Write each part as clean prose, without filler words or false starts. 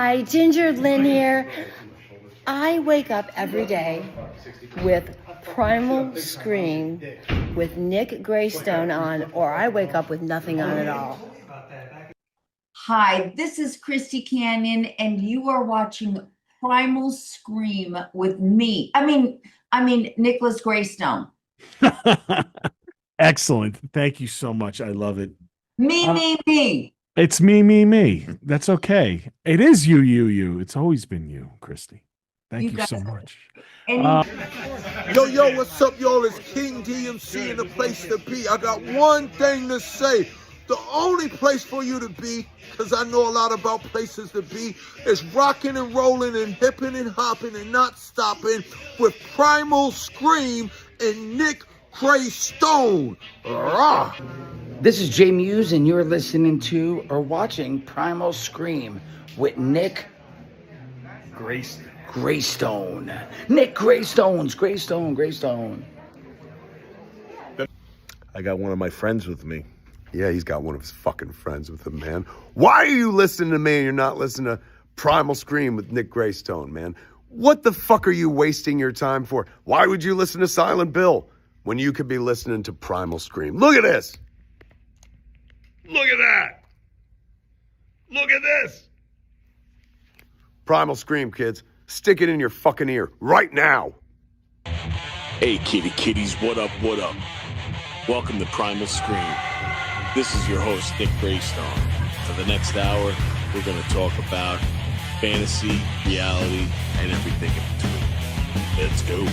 Hi, Ginger Lynn here. I wake up every day with Primal Scream with Nick Graystone on, or I wake up with nothing on at all. Hi, this is Christy Canyon, and you are watching Primal Scream with me. I mean, Nicholas Graystone. Excellent. Thank you so much. I love it. Me. It's me. That's okay. It is you. It's always been you, Christy. Thank you so much. Yo, what's up, y'all? It's King DMC and the place to be. I got one thing to say. The only place for you to be, because I know a lot about places to be, is rocking and rolling and hipping and hopping and not stopping with Primal Scream and Nick Graystone. Rah! This is Jay Muse, and you're listening to or watching Primal Scream with Nick Graystone. Nick Graystone. I got one of my friends with me. Yeah, he's got one of his fucking friends with him, man. Why are you listening to me and you're not listening to Primal Scream with Nick Graystone, man? What the fuck are you wasting your time for? Why would you listen to Silent Bill when you could be listening to Primal Scream? Look at this. Look at that. Look at this. Primal Scream, kids. Stick it in your fucking ear right now. Hey, kitties, what up? Welcome to Primal Scream. This is your host, Nick Graystone. For the next hour, we're going to talk about fantasy, reality, and everything in between. Let's go.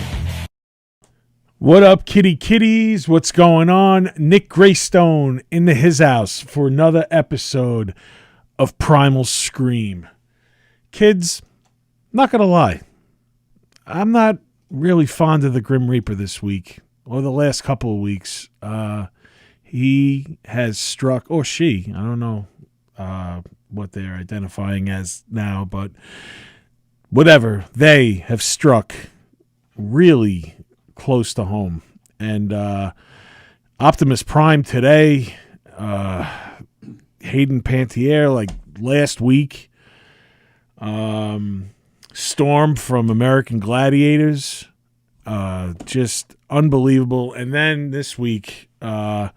What up, kitties? What's going on? Nick Graystone in his house for another episode of Primal Scream. Kids, not going to lie. I'm not really fond of the Grim Reaper this week or the last couple of weeks. He has struck, or she, I don't know what they're identifying as now, but whatever, they have struck really close to home. And Optimus Prime today, Hayden Panettiere like last week, Storm from American Gladiators, just unbelievable. And then this week, I'm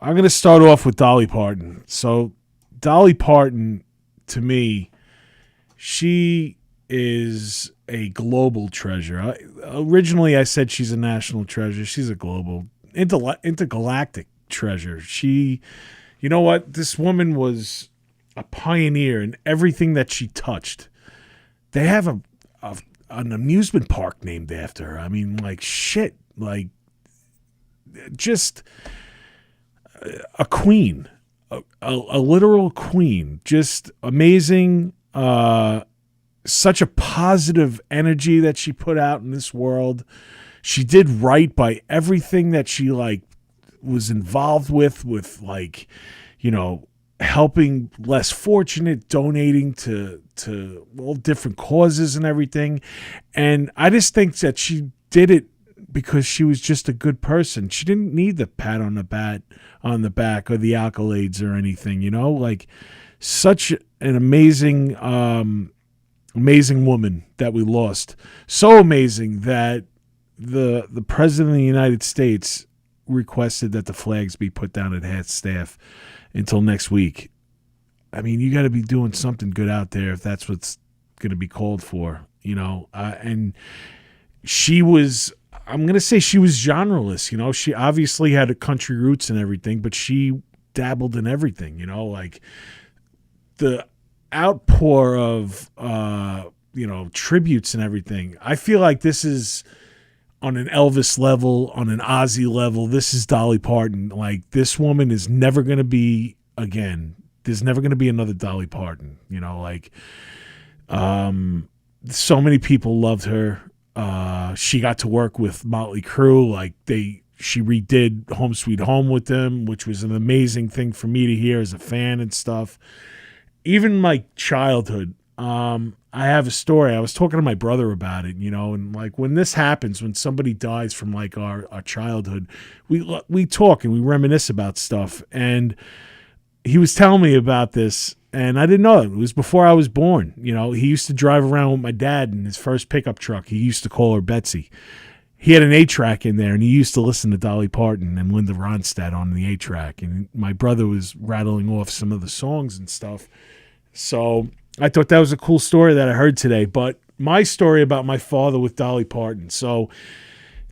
going to start off with Dolly Parton. So Dolly Parton, to me, she is a global treasure. Originally, I said she's a national treasure. She's a global, intergalactic treasure. You know what? This woman was a pioneer in everything that she touched. They have an amusement park named after her. I mean, like, shit. Like, just a queen. A literal queen. Just amazing. Such a positive energy that she put out in this world. She did right by everything that she, like, was involved with, like, you know, helping less fortunate, donating to all different causes and everything. And I just think that she did it because she was just a good person. She didn't need the pat on the back or the accolades or anything, you know, like such an amazing woman that we lost. So amazing that the president of the United States requested that the flags be put down at half-staff until next week. I mean, you got to be doing something good out there if that's what's going to be called for, you know. And she was, I'm going to say she was genreless, you know. She obviously had a country roots and everything, but she dabbled in everything, you know, like the outpour of, you know, tributes and everything. I feel like this is on an Elvis level, on an Ozzy level. This is Dolly Parton. Like, this woman is never going to be again. There's never going to be another Dolly Parton. You know, like, so many people loved her. She got to work with Motley Crue. Like, she redid Home Sweet Home with them, which was an amazing thing for me to hear as a fan and stuff. Even my childhood, I have a story. I was talking to my brother about it, you know, and like when this happens, when somebody dies from like our childhood, we talk and we reminisce about stuff. And he was telling me about this, and I didn't know it. It was before I was born. You know, he used to drive around with my dad in his first pickup truck. He used to call her Betsy. He had an 8-track in there, and he used to listen to Dolly Parton and Linda Ronstadt on the 8-track. And my brother was rattling off some of the songs and stuff. So I thought that was a cool story that I heard today. But my story about my father with Dolly Parton. So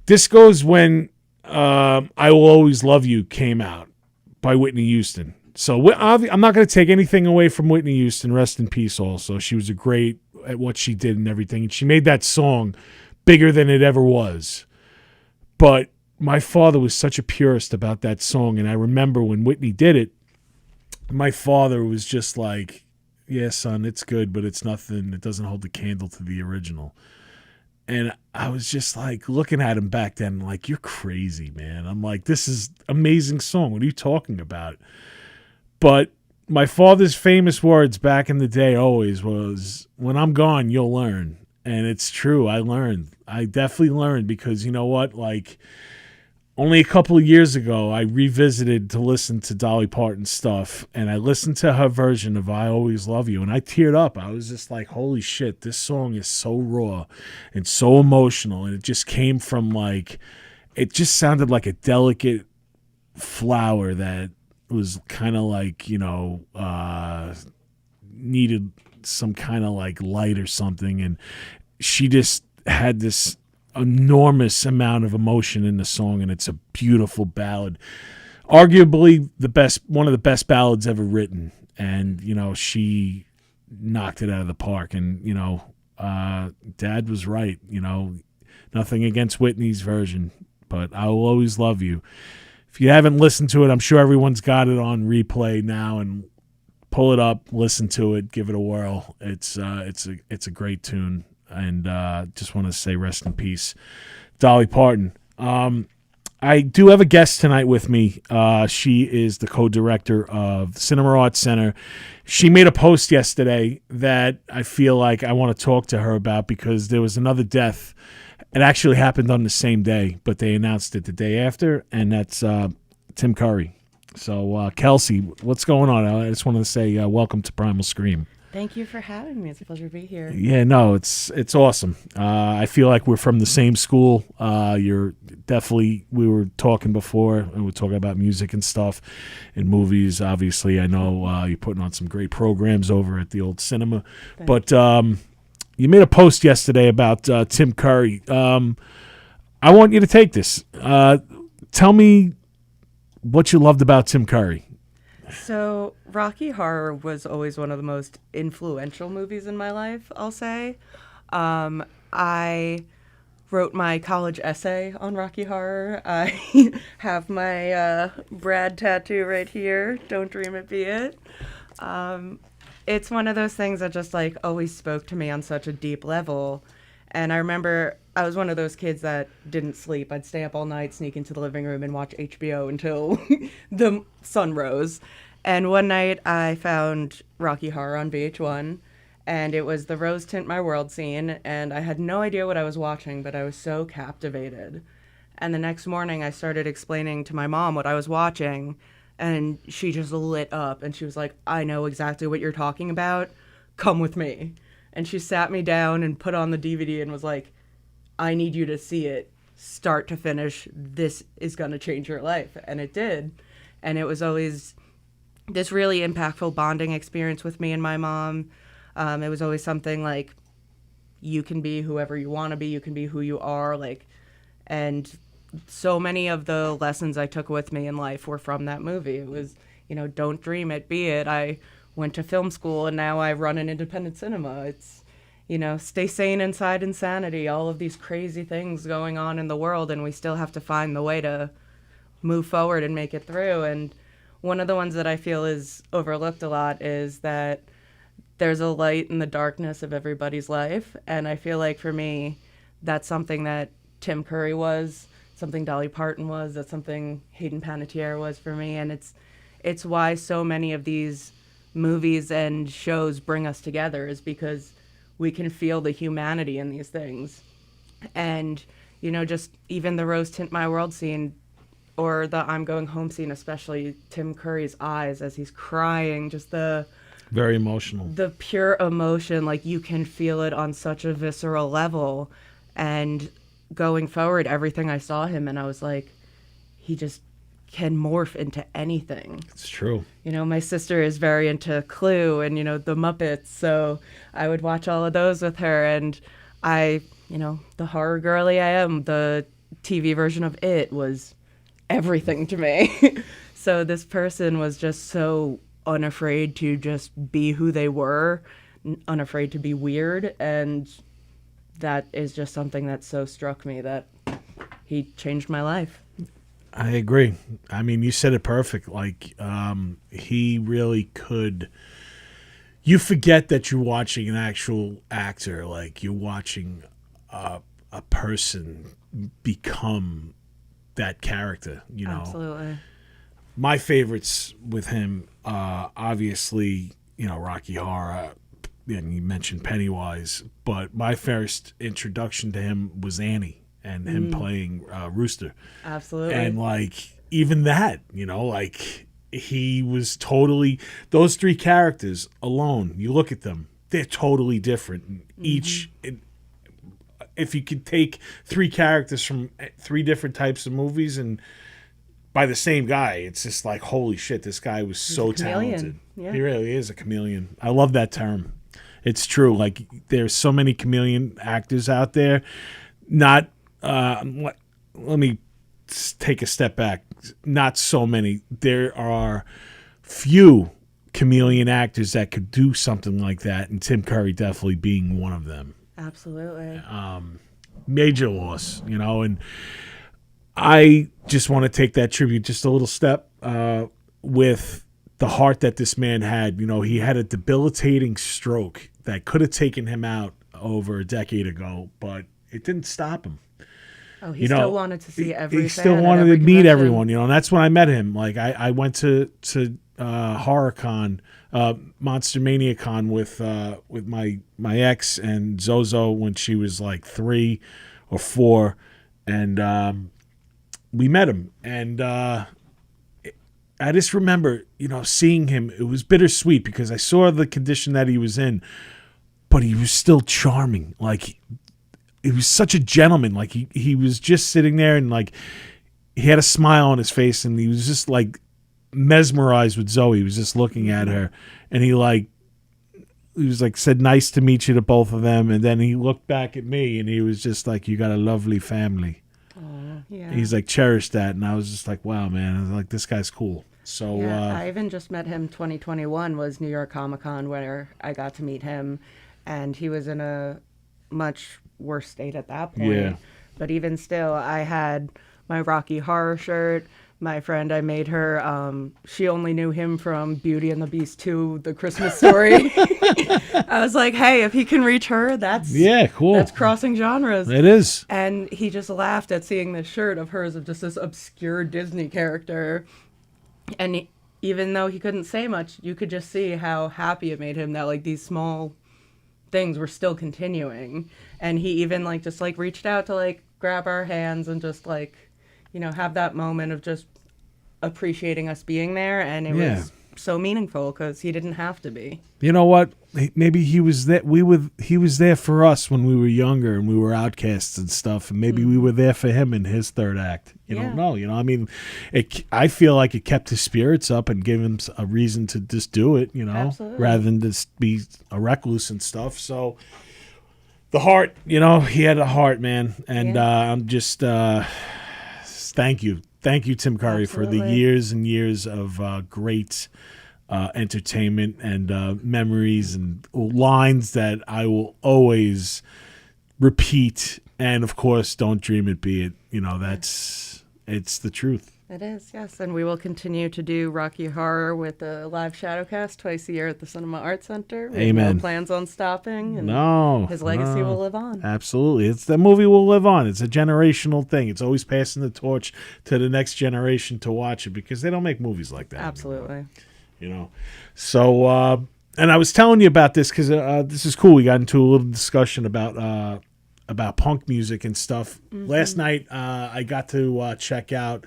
this goes when I Will Always Love You came out by Whitney Houston. So I'm not going to take anything away from Whitney Houston. Rest in peace also. She was great at what she did and everything. And she made that song bigger than it ever was. But my father was such a purist about that song. And I remember when Whitney did it, my father was just like, yeah, son, it's good, but it's nothing. It doesn't hold the candle to the original. And I was just like looking at him back then, like, you're crazy, man. I'm like, this is amazing song. What are you talking about? But my father's famous words back in the day always was, when I'm gone, you'll learn. And it's true. I learned. I definitely learned because you know what? Like, only a couple of years ago, I revisited to listen to Dolly Parton stuff, and I listened to her version of I Always Love You, and I teared up. I was just like, holy shit, this song is so raw and so emotional, and it just came from like, it just sounded like a delicate flower that was kind of like, you know, needed some kind of like light or something, and she just had this enormous amount of emotion in the song, and it's a beautiful ballad, arguably one of the best ballads ever written. And you know, she knocked it out of the park. And you know, Dad was right. You know, nothing against Whitney's version, but I Will Always Love You. If you haven't listened to it, I'm sure everyone's got it on replay now, and pull it up, listen to it, give it a whirl. It's a great tune. And just want to say rest in peace, Dolly Parton. I do have a guest tonight with me. She is the co-director of the Cinema Arts Center. She made a post yesterday that I feel like I want to talk to her about because there was another death. It actually happened on the same day, but they announced it the day after, and that's Tim Curry. So, Kelsie, what's going on? I just want to say welcome to Primal Scream. Thank you for having me. It's a pleasure to be here. Yeah, no, it's awesome. I feel like we're from the same school. You're definitely, we were talking before, and we were talking about music and stuff and movies. Obviously, I know you're putting on some great programs over at the old cinema. But you made a post yesterday about Tim Curry. I want you to take this. Tell me what you loved about Tim Curry. So, Rocky Horror was always one of the most influential movies in my life, I'll say. I wrote my college essay on Rocky Horror. I have my Brad tattoo right here. Don't dream it, be it. It's one of those things that just like always spoke to me on such a deep level. And I remember I was one of those kids that didn't sleep. I'd stay up all night, sneak into the living room and watch HBO until the sun rose. And one night I found Rocky Horror on VH1, and it was the Rose Tint My World scene, and I had no idea what I was watching, but I was so captivated. And the next morning I started explaining to my mom what I was watching, and she just lit up, and she was like, I know exactly what you're talking about. Come with me. And she sat me down and put on the DVD and was like, I need you to see it start to finish. This is going to change your life. And it did. And it was always this really impactful bonding experience with me and my mom. It was always something like, you can be whoever you want to be. You can be who you are. Like, and so many of the lessons I took with me in life were from that movie. It was, you know, don't dream it, be it. I went to film school and now I run an independent cinema. It's, you know, stay sane inside insanity, all of these crazy things going on in the world, and we still have to find the way to move forward and make it through. And one of the ones that I feel is overlooked a lot is that there's a light in the darkness of everybody's life. And I feel like for me, that's something that Tim Curry was, something Dolly Parton was, that's something Hayden Panettiere was for me. And it's why so many of these movies and shows bring us together, is because we can feel the humanity in these things. And, you know, just even the Rose Tint My World scene, or the I'm Going Home scene, especially Tim Curry's eyes as he's crying, just Very emotional. the pure emotion, like you can feel it on such a visceral level. And going forward, everything I saw him and I was like, he just can morph into anything. It's true. You know, my sister is very into Clue and, you know, the Muppets. So I would watch all of those with her. And I, you know, the horror girly I am, the TV version of It was everything to me. So this person was just so unafraid to just be who they were, unafraid to be weird. And that is just something that so struck me that he changed my life. I agree. I mean, you said it perfect. Like, he really could. You forget that you're watching an actual actor. Like, you're watching a person become that character, you know? Absolutely. My favorites with him, obviously, you know, Rocky Horror, and you mentioned Pennywise, but my first introduction to him was Annie. And him playing Rooster. Absolutely. And, like, even that, you know, like, he was totally... Those three characters alone, you look at them, they're totally different. Each... If you could take three characters from three different types of movies and by the same guy, it's just like, holy shit, this guy was so talented. Yeah. He really is a chameleon. I love that term. It's true. Like, there's so many chameleon actors out there. Not... let me take a step back. Not so many. There are few chameleon actors that could do something like that, and Tim Curry definitely being one of them. Absolutely. Major loss, you know, and I just want to take that tribute just a little step with the heart that this man had. You know, he had a debilitating stroke that could have taken him out over a decade ago, but it didn't stop him. Oh, he still wanted to see every He fan still at wanted every to meet convention. everyone, you know, and that's when I met him. Like, I went to HorrorCon, Monster Mania Con with my ex and Zozo when she was like 3 or 4, and we met him. And I just remember, you know, seeing him. It was bittersweet because I saw the condition that he was in, but he was still charming. Like, he was such a gentleman. Like, he was just sitting there and, like, he had a smile on his face and he was just, like, mesmerized with Zoe. He was just looking at her and he was like, said nice to meet you to both of them. And then he looked back at me and he was just like, you got a lovely family. Yeah. He's like, cherish that. And I was just like, wow, man. I was like, this guy's cool. So Yeah, I even just met him. 2021 was New York Comic Con where I got to meet him, and he was in a much worse state at that point. Yeah. But even still, I had my Rocky Horror shirt. My friend, I made her, she only knew him from Beauty and the Beast 2, The Christmas Story. I was like, hey, if he can reach her, that's cool. That's crossing genres. It is. And he just laughed at seeing this shirt of hers of just this obscure Disney character. And even though he couldn't say much, you could just see how happy it made him that, like, these small things were still continuing. And he even, like, just, like, reached out to, like, grab our hands and just, like, you know, have that moment of just appreciating us being there. And it was so meaningful because he didn't have to be. You know what? Maybe he was there. He was there for us when we were younger and we were outcasts and stuff. And maybe we were there for him in his third act. You don't know. You know, I mean, I feel like it kept his spirits up and gave him a reason to just do it, you know, Absolutely. rather than just be a recluse and stuff. So the heart, you know, he had a heart, man. And I'm just, thank you. Thank you, Tim Curry, for the years and years of great entertainment and memories and lines that I will always repeat. And, of course, don't dream it, be it. You know, it's the truth. It is, yes. And we will continue to do Rocky Horror with a live shadowcast twice a year at the Cinema Arts Center. We have Amen. no plans on stopping. And No. his legacy no. will live on. Absolutely. The movie will live on. It's a generational thing. It's always passing the torch to the next generation to watch it because they don't make movies like that Absolutely. anymore, you know. So, and I was telling you about this because this is cool. We got into a little discussion about punk music and stuff. Last night, I got to check out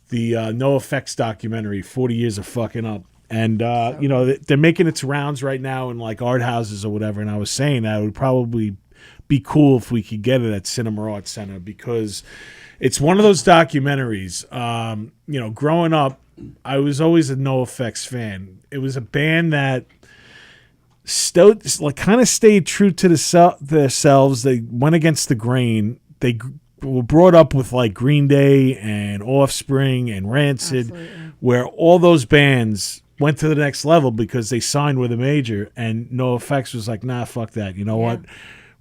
the No Effects documentary, 40 Years of Fucking Up. And, you know, they're making its rounds right now in like art houses or whatever. And I was saying that it would probably be cool if we could get it at Cinema Arts Center, because it's one of those documentaries. You know, growing up, I was always a No Effects fan. It was a band that kind of stayed true to themselves. They went against the grain. They were brought up with like Green Day and Offspring and Rancid, Absolutely. where all those bands went to the next level because they signed with a major, and No Effects was like, nah, fuck that. You know what?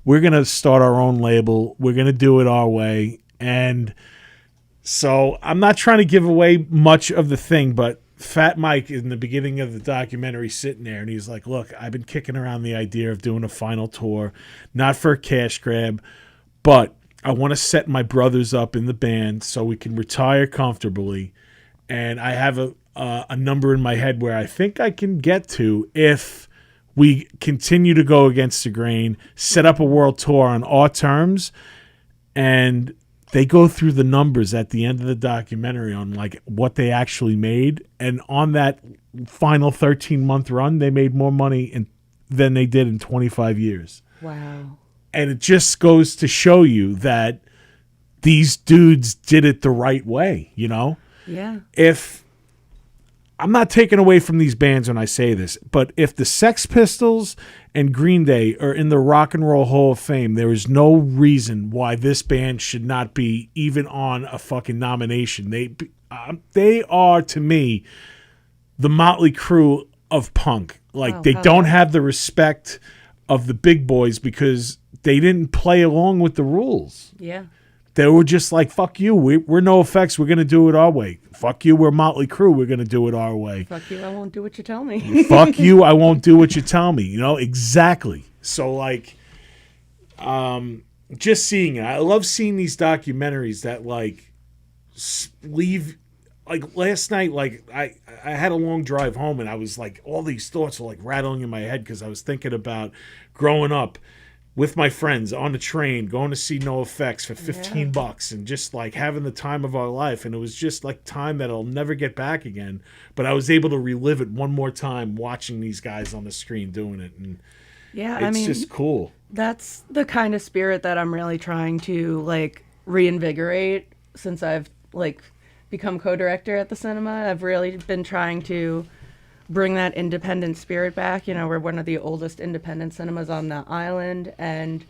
We're going to start our own label. We're going to do it our way. And so I'm not trying to give away much of the thing, but Fat Mike in the beginning of the documentary sitting there, and he's like, look, I've been kicking around the idea of doing a final tour, not for a cash grab, but I want to set my brothers up in the band so we can retire comfortably. And I have a number in my head where I think I can get to if we continue to go against the grain, set up a world tour on our terms. And they go through the numbers at the end of the documentary on like what they actually made. And on that final 13-month run, they made more money than they did in 25 years. Wow. And it just goes to show you that these dudes did it the right way, you know? Yeah. If I'm not taking away from these bands when I say this, but if the Sex Pistols and Green Day are in the Rock and Roll Hall of Fame, there is no reason why this band should not be even on a fucking nomination. They are, to me, the Motley Crue of punk. Like, they don't have the respect of the big boys because they didn't play along with the rules. Yeah. They were just like, fuck you, we're No Effects, we're going to do it our way. Fuck you, we're Motley Crue, we're going to do it our way. Fuck you, I won't do what you tell me. Fuck you, I won't do what you tell me. You know, exactly. So, like, just seeing it. I love seeing these documentaries that, like, leave... Like, last night, like, I had a long drive home, and I was, like, all these thoughts were, like, rattling in my head because I was thinking about growing up with my friends on the train, going to see No Effects for $15 and just like having the time of our life. And it was just like time that I'll never get back again. But I was able to relive it one more time watching these guys on the screen doing it. And it's just cool. That's the kind of spirit that I'm really trying to like reinvigorate since I've like become co-director at the cinema. I've really been trying to bring that independent spirit back. You know, we're one of the oldest independent cinemas on the island, and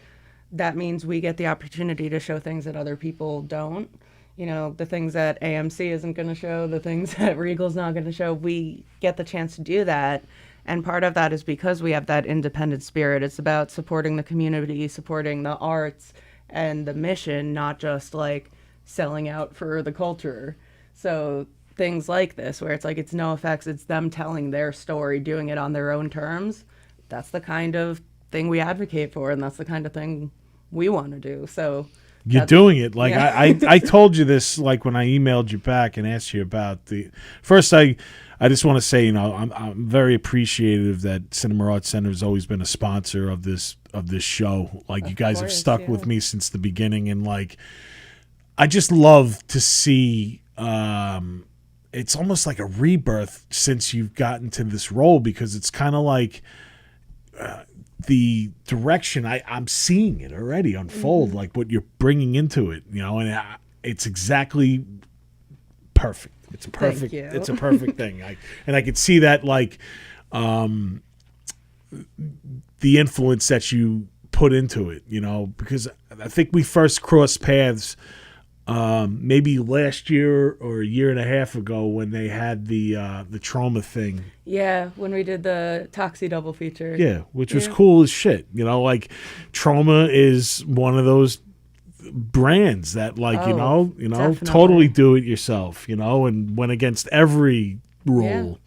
that means we get the opportunity to show things that other people don't. You know, the things that AMC isn't going to show, the things that Regal's not going to show, we get the chance to do that. And part of that is because we have that independent spirit. It's about supporting the community, supporting the arts and the mission, not just like selling out for the culture. So things like this, where it's like, it's No Effects, it's them telling their story, doing it on their own terms. That's the kind of thing we advocate for, and that's the kind of thing we want to do. So you're doing it. Like, yeah. I told you this, like, when I emailed you back and asked you about the first, I just want to say, you know, I'm very appreciative that Cinema Arts Center has always been a sponsor of this show. Like, you guys have stuck with me since the beginning, and like, I just love to see, it's almost like a rebirth since you've gotten to this role, because it's kind of like the direction I'm seeing it already unfold, like what you're bringing into it, you know, and it's exactly perfect. It's a perfect. It's a perfect thing. I could see that, like, the influence that you put into it, you know, because I think we first crossed paths maybe last year or a year and a half ago when they had the trauma thing. Yeah, when we did the Toxie double feature. Yeah, which was cool as shit. You know, like, Trauma is one of those brands that, like, you know, definitely. totally do it yourself, you know, and went against every rule.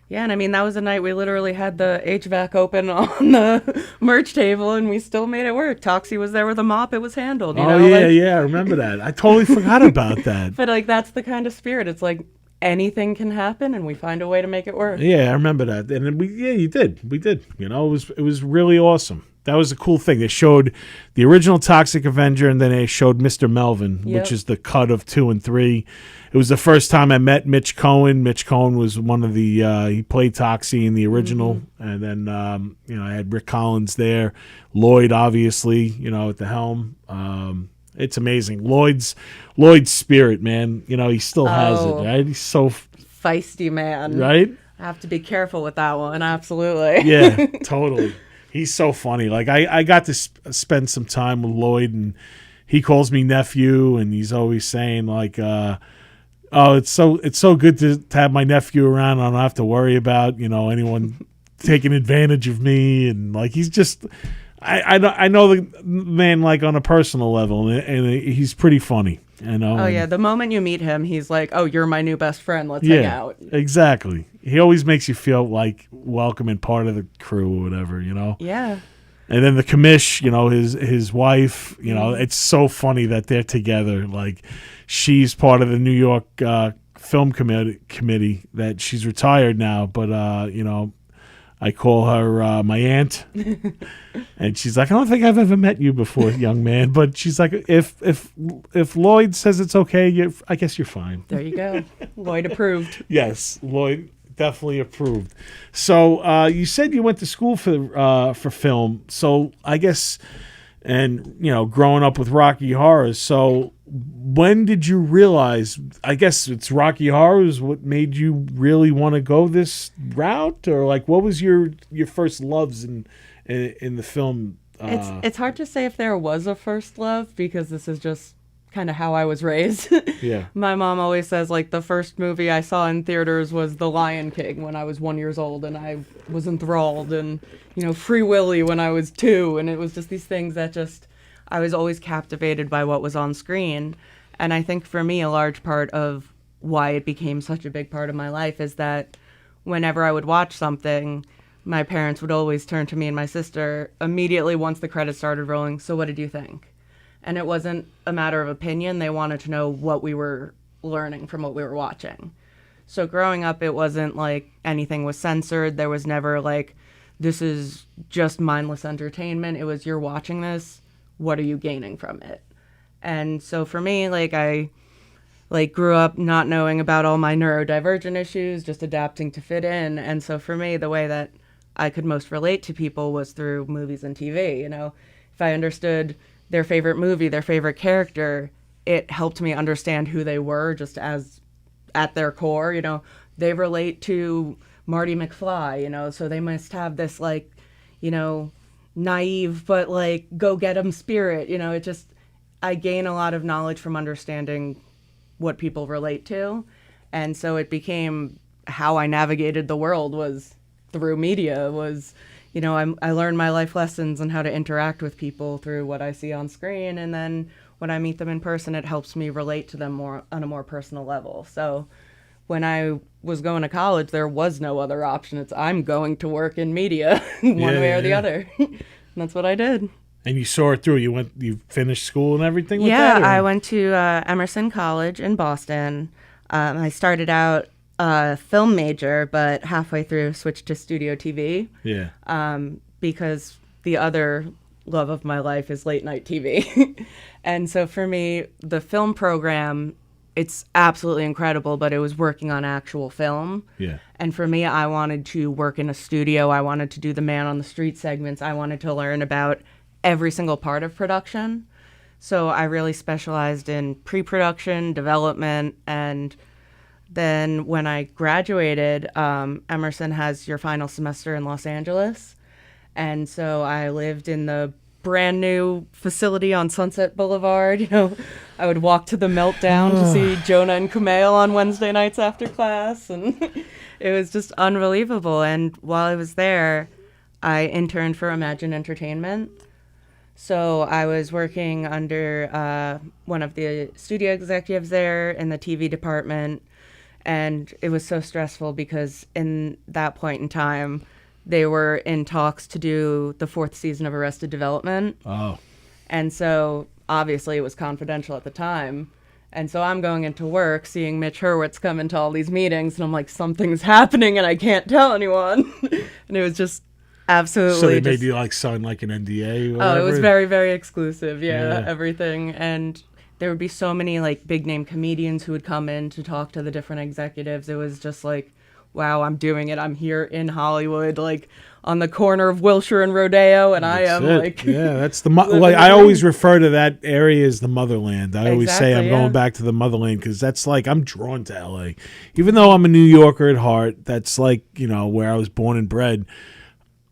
Yeah, and I mean, that was the night we literally had the HVAC open on the merch table, and we still made it work. Toxie was there with a mop. It was handled, you know? Yeah, I remember that. I totally forgot about that. But, like, that's the kind of spirit. It's like anything can happen, and we find a way to make it work. Yeah, I remember that. And then we did. We did. You know, it was really awesome. That was a cool thing. They showed the original Toxic Avenger, and then they showed Mr. Melvin, Yep. which is the cut of 2 and 3. It was the first time I met Mitch Cohen. Mitch Cohen was one of the he played Toxie in the original, and then I had Rick Collins there, Lloyd obviously, at the helm. It's amazing. Lloyd's spirit, man. He still has it, right? He's so Feisty man. right. I have to be careful with that one. Absolutely. Yeah, totally. He's so funny. Like I got to spend some time with Lloyd, and he calls me nephew, and he's always saying like, "Oh, it's so good to have my nephew around. I don't have to worry about anyone taking advantage of me." And like he's just, I know the man like on a personal level, and he's pretty funny. Oh yeah, the moment you meet him, he's like, "Oh, you're my new best friend. Let's hang out." Exactly. He always makes you feel like welcome and part of the crew or whatever, Yeah. And then the commish, his wife, it's so funny that they're together. Like she's part of the New York film committee that she's retired now, but I call her my aunt, and she's like, "I don't think I've ever met you before, young man." But she's like, "If Lloyd says it's okay, I guess you're fine." There you go. Lloyd approved. Yes, Lloyd definitely approved. So you said you went to school for film. So I guess, and growing up with Rocky Horror. So when did you realize? I guess it's Rocky Horror is what made you really want to go this route, or like what was your first loves in the film? It's hard to say if there was a first love because this is just kind of how I was raised. Yeah. My mom always says like the first movie I saw in theaters was The Lion King when I was 1 year old, and I was enthralled, and Free Willy when I was 2, and it was just these things that just I was always captivated by what was on screen. And I think for me a large part of why it became such a big part of my life is that whenever I would watch something, my parents would always turn to me and my sister immediately once the credits started rolling. "So what did you think?" And it wasn't a matter of opinion. They wanted to know what we were learning from what we were watching. So growing up, it wasn't like anything was censored. There was never like, this is just mindless entertainment. It was, you're watching this, what are you gaining from it? And so for me, like I grew up not knowing about all my neurodivergent issues, just adapting to fit in. And so for me, the way that I could most relate to people was through movies and TV. If I understood their favorite movie, their favorite character, it helped me understand who they were just as at their core. They relate to Marty McFly, so they must have this like, naive but like go get 'em spirit. I gain a lot of knowledge from understanding what people relate to. And so it became how I navigated the world was through media, I learned my life lessons and how to interact with people through what I see on screen. And then when I meet them in person, it helps me relate to them more on a more personal level. So when I was going to college, there was no other option. It's I'm going to work in media one way or the other. And that's what I did. And you saw it through. You finished school and everything with that? Yeah, I went to Emerson College in Boston. I started out film major, but halfway through switched to studio TV. Yeah. Because the other love of my life is late night TV. And so for me, the film program, it's absolutely incredible, but it was working on actual film. Yeah. And for me, I wanted to work in a studio. I wanted to do the man on the street segments. I wanted to learn about every single part of production. So I really specialized in pre-production, development, and then when I graduated, Emerson has your final semester in Los Angeles. And so I lived in the brand new facility on Sunset Boulevard. I would walk to the Meltdown to see Jonah and Kumail on Wednesday nights after class. And it was just unbelievable. And while I was there, I interned for Imagine Entertainment. So I was working under one of the studio executives there in the TV department. And it was so stressful because in that point in time, they were in talks to do the 4th season of Arrested Development. Oh. And so obviously it was confidential at the time. And so I'm going into work, seeing Mitch Hurwitz come into all these meetings, and I'm like, something's happening and I can't tell anyone. And it was just Absolutely. So they made just- you like sign like an NDA or Oh, whatever? it was very, very exclusive. Yeah, Yeah. everything. And there would be so many like big name comedians who would come in to talk to the different executives. It was just like, wow, I'm doing it. I'm here in Hollywood, like on the corner of Wilshire and Rodeo, and I That's am it. like, Yeah, that's the living like the I always dream. refer to that area as the motherland. I always say I'm Exactly, going yeah. back to the motherland because that's like I'm drawn to LA. Even though I'm a New Yorker at heart, that's like, where I was born and bred.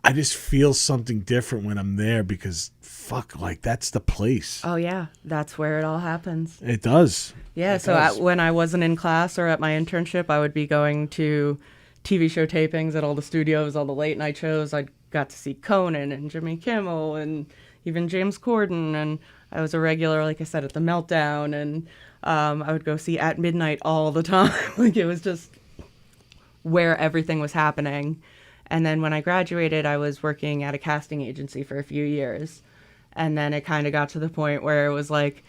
I just feel something different when I'm there because fuck, like that's the place. oh yeah, that's where it all happens. It does. Yeah, It so does. when I wasn't in class or at my internship, I would be going to TV show tapings at all the studios, all the late night shows. I got to see Conan and Jimmy Kimmel and even James Corden. And I was a regular, like I said, at the Meltdown. And I would go see At Midnight all the time. Like it was just where everything was happening. And then when I graduated, I was working at a casting agency for a few years. And then it kind of got to the point where it was like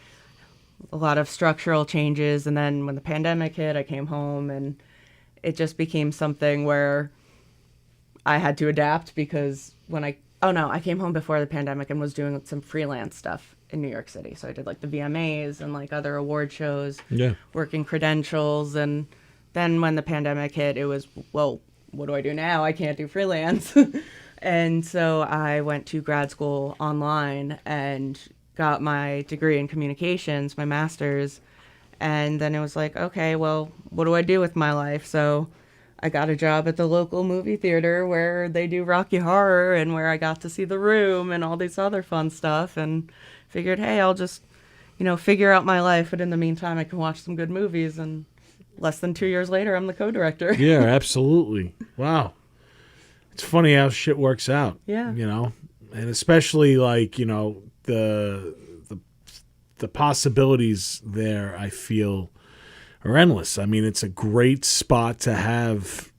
a lot of structural changes. And then when the pandemic hit, I came home and it just became something where I had to adapt because I came home before the pandemic and was doing some freelance stuff in New York City. So I did like the VMAs and like other award shows, Yeah. working credentials. And then when the pandemic hit, it was, well, what do I do now? I can't do freelance. And so I went to grad school online and got my degree in communications, my master's. And then it was like, okay, well, what do I do with my life? So I got a job at the local movie theater where they do Rocky Horror and where I got to see The Room and all these other fun stuff and figured, hey, I'll just, figure out my life. But in the meantime, I can watch some good movies. And less than 2 years later, I'm the co-director. Yeah, absolutely. Wow. It's funny how shit works out. Yeah. And especially like, the possibilities there, I feel, are endless. I mean, it's a great spot to have.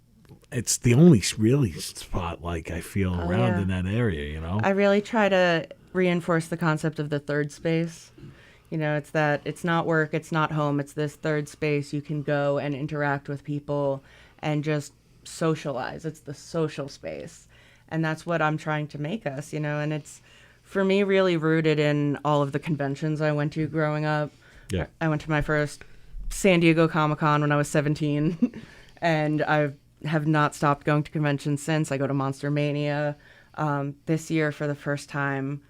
It's the only really spot like I feel around yeah. in that area, I really try to reinforce the concept of the third space. It's that it's not work, it's not home, it's this third space you can go and interact with people and just socialize. It's the social space. And that's what I'm trying to make us, and it's, for me, really rooted in all of the conventions I went to growing up. Yeah. I went to my first San Diego Comic-Con when I was 17, and I have not stopped going to conventions since. I go to Monster Mania. This year, for the first time,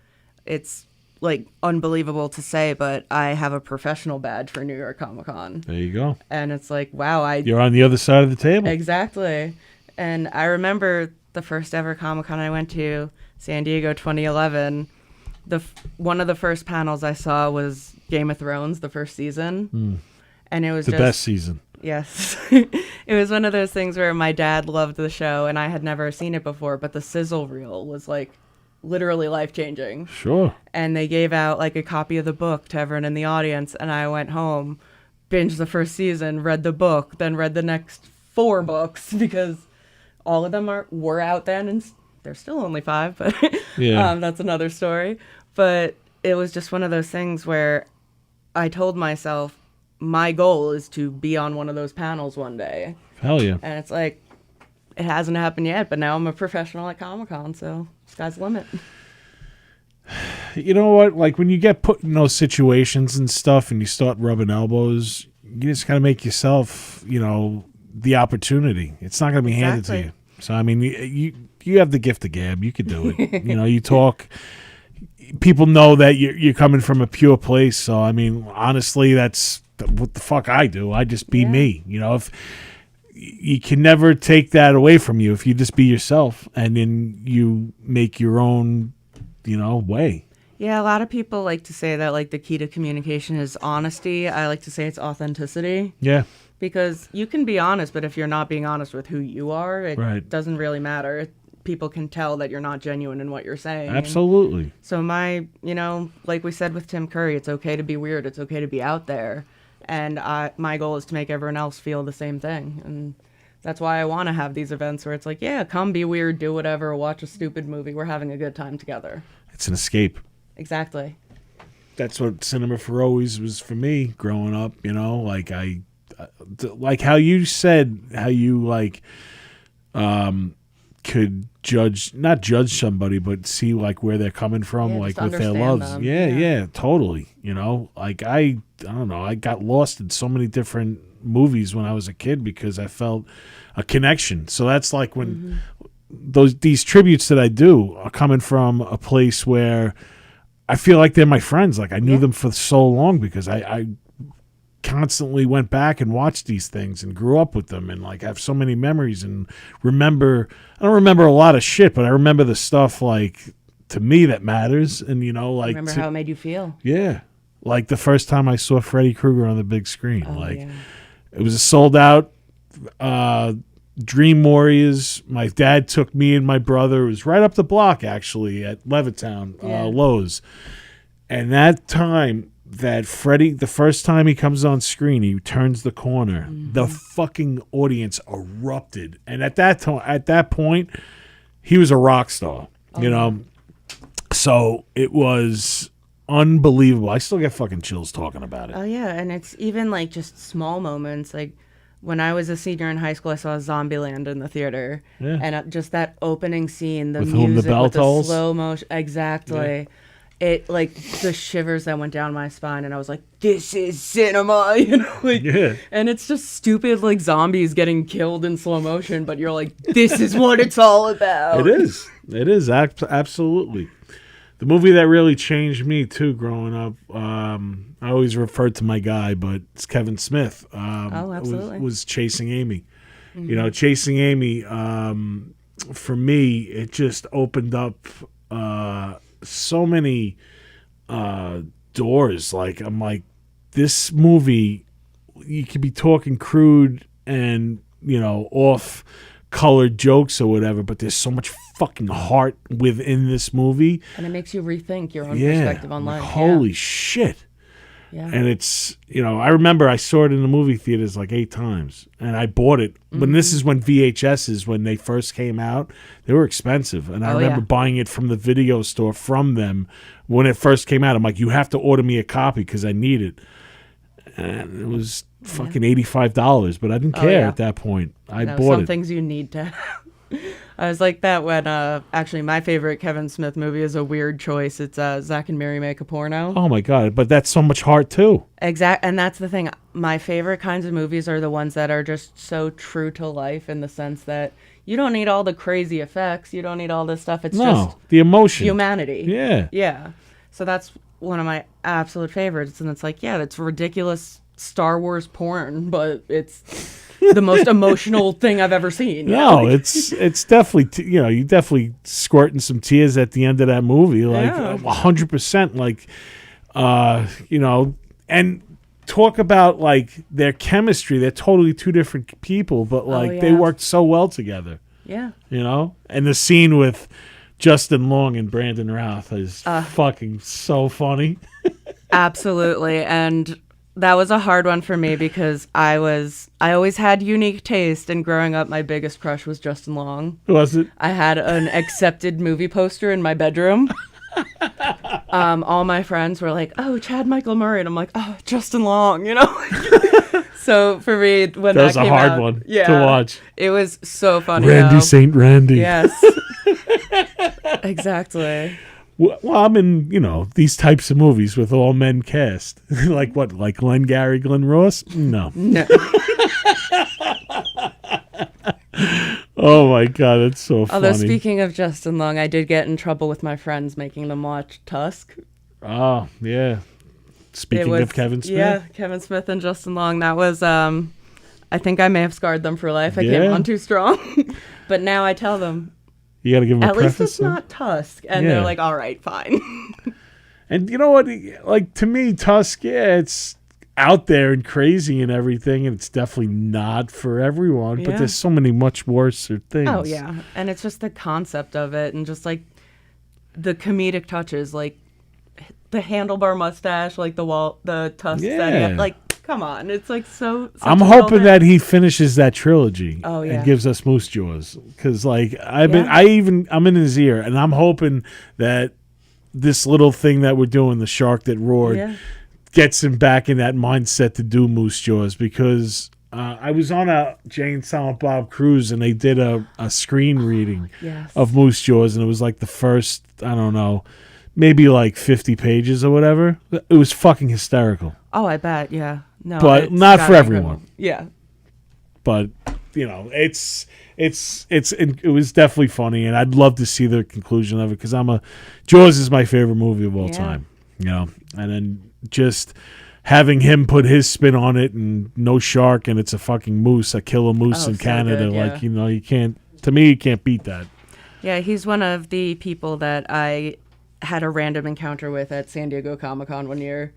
it's like unbelievable to say, but I have a professional badge for New York Comic-Con. There you go. And it's like, wow, You're on the other side of the table. Exactly. And I remember the first ever Comic-Con I went to, San Diego 2011. One of the first panels I saw was Game of Thrones, the first season. And it was The best season. Yes. It was one of those things where my dad loved the show and I had never seen it before, but the sizzle reel was like literally life-changing. Sure. And they gave out like a copy of the book to everyone in the audience, and I went home, binged the first season, read the book, then read the next 4 books because all of them were out then, and there's still only 5, but Yeah. that's another story. But it was just one of those things where I told myself my goal is to be on one of those panels one day. Hell yeah. And it's like, it hasn't happened yet, but now I'm a professional at Comic-Con, so sky's the limit. You know what? Like when you get put in those situations and stuff and you start rubbing elbows, you just got to make yourself, the opportunity. It's not going to be handed to Exactly. you. So, I mean, you have the gift of gab. You could do it. You talk. People know that you're coming from a pure place. So, I mean, honestly, that's what the fuck I do. I just be me. If you can never take that away from you if you just be yourself and then you make your own, way. Yeah, a lot of people like to say that like the key to communication is honesty. I like to say it's authenticity. Yeah. Because you can be honest, but if you're not being honest with who you are, it Right. doesn't really matter. People can tell that you're not genuine in what you're saying. Absolutely. So like we said with Tim Curry, it's okay to be weird. It's okay to be out there. And my goal is to make everyone else feel the same thing. And that's why I want to have these events where it's like, yeah, come be weird, do whatever, watch a stupid movie. We're having a good time together. It's an escape. Exactly. That's what cinema for always was for me growing up. Like like how you said how you like could not judge somebody, but see like where they're coming from, Yeah, like just with their understand loves. them. Yeah, totally. You know, like I don't know, I got lost in so many different movies when I was a kid because I felt a connection. So that's like when these tributes that I do are coming from a place where I feel like they're my friends. Like I knew them for so long because I constantly went back and watched these things and grew up with them and like have so many memories and I don't remember a lot of shit, but I remember the stuff like to me that matters. And you know, like Remember how it made you feel? yeah, like the first time I saw Freddy Krueger on the big screen, it was a sold out Dream Warriors. My dad took me and my brother. It was right up the block actually at Levittown, Lowe's. And that time that Freddy, the first time he comes on screen, he turns the corner. The fucking audience erupted, and at that point, he was a rock star. You know, so it was unbelievable. I still get fucking chills talking about it. Oh yeah, and it's even like just small moments. Like when I was a senior in high school, I saw Zombieland in the theater, and just that opening scene, the With music Whom the Bell with the Tolls? slow motion, exactly. It like the shivers that went down my spine, and I was like, "This is cinema," you know. Like, and it's just stupid, like zombies getting killed in slow motion, but you're like, "This is what it's all about." It is absolutely. The movie that really changed me too, growing up. I always referred to my guy, but it's Kevin Smith. Absolutely. Was Chasing Amy. You know, Chasing Amy. For me, it just opened up so many doors. Like I'm like, this movie, you could be talking crude and off colored jokes or whatever, but there's so much fucking heart within this movie, and it makes you rethink your own perspective on life. Holy shit. Yeah. And it's, I remember I saw it in the movie theaters like 8 times, and I bought it. When this is when VHSs, when they first came out, they were expensive. And I remember buying it from the video store from them when it first came out. I'm like, you have to order me a copy because I need it. And it was fucking $85, but I didn't care at that point. I bought some it. things you need to have. I was like that when actually my favorite Kevin Smith movie is a weird choice. It's Zack and Mary Make a Porno. Oh my God, but that's so much heart too. And that's the thing. My favorite kinds of movies are the ones that are just so true to life in the sense that you don't need all the crazy effects. You don't need all this stuff. It's just the emotion. Humanity. Yeah. Yeah. So that's one of my absolute favorites. And it's like, it's ridiculous Star Wars porn, but it's the most emotional thing I've ever seen. No, it's definitely, you definitely squirting some tears at the end of that movie, like 100%. Like, and talk about like their chemistry. They're totally two different people, but like they worked so well together. Yeah. And the scene with Justin Long and Brandon Routh is fucking so funny. Absolutely. And that was a hard one for me because I always had unique taste, and growing up my biggest crush was Justin Long. Was it? I had an accepted movie poster in my bedroom. All my friends were like, "Oh, Chad Michael Murray," and I'm like, "Oh, Justin Long," So for me, when that was a came hard out, one to watch. It was so funny. Randy St. Randy. Yes. Exactly. Well, I'm in, these types of movies with all men cast. Like what? Like Glenn Gary, Glenn Ross? No. Oh my God, that's so funny. Although speaking of Justin Long, I did get in trouble with my friends making them watch Tusk. Oh, yeah. Speaking of Kevin Smith? Yeah, Kevin Smith and Justin Long. That was, I think I may have scarred them for life. I came on too strong. But now I tell them, you got to give them a preface. At least it's not Tusk. And they're like, all right, fine. And you know what? Like, to me, Tusk, it's out there and crazy and everything, and it's definitely not for everyone. But there's so many much worse things. Oh, yeah. And it's just the concept of it and just, like, the comedic touches, like the handlebar mustache, like the tusks that he had. Like, come on. It's, like, so... I'm hoping that he finishes that trilogy and gives us Moose Jaws. Because, like, I'm in his ear, and I'm hoping that this little thing that we're doing, the shark that roared, gets him back in that mindset to do Moose Jaws, because I was on a Jay and Silent Bob cruise, and they did a screen reading Yes. of Moose Jaws, and it was like the first, I don't know, maybe like 50 pages or whatever. It was fucking hysterical. Oh, I bet. Yeah. No, But it's not gotta for be everyone. incredible. Yeah. But it was definitely funny, and I'd love to see the conclusion of it because Jaws is my favorite movie of all Yeah. time. And then just having him put his spin on it, and no shark, and it's a fucking moose, a killer moose Oh, in so Canada. good, yeah. Like, you can't. To me, you can't beat that. Yeah, he's one of the people that I had a random encounter with at San Diego Comic-Con one year,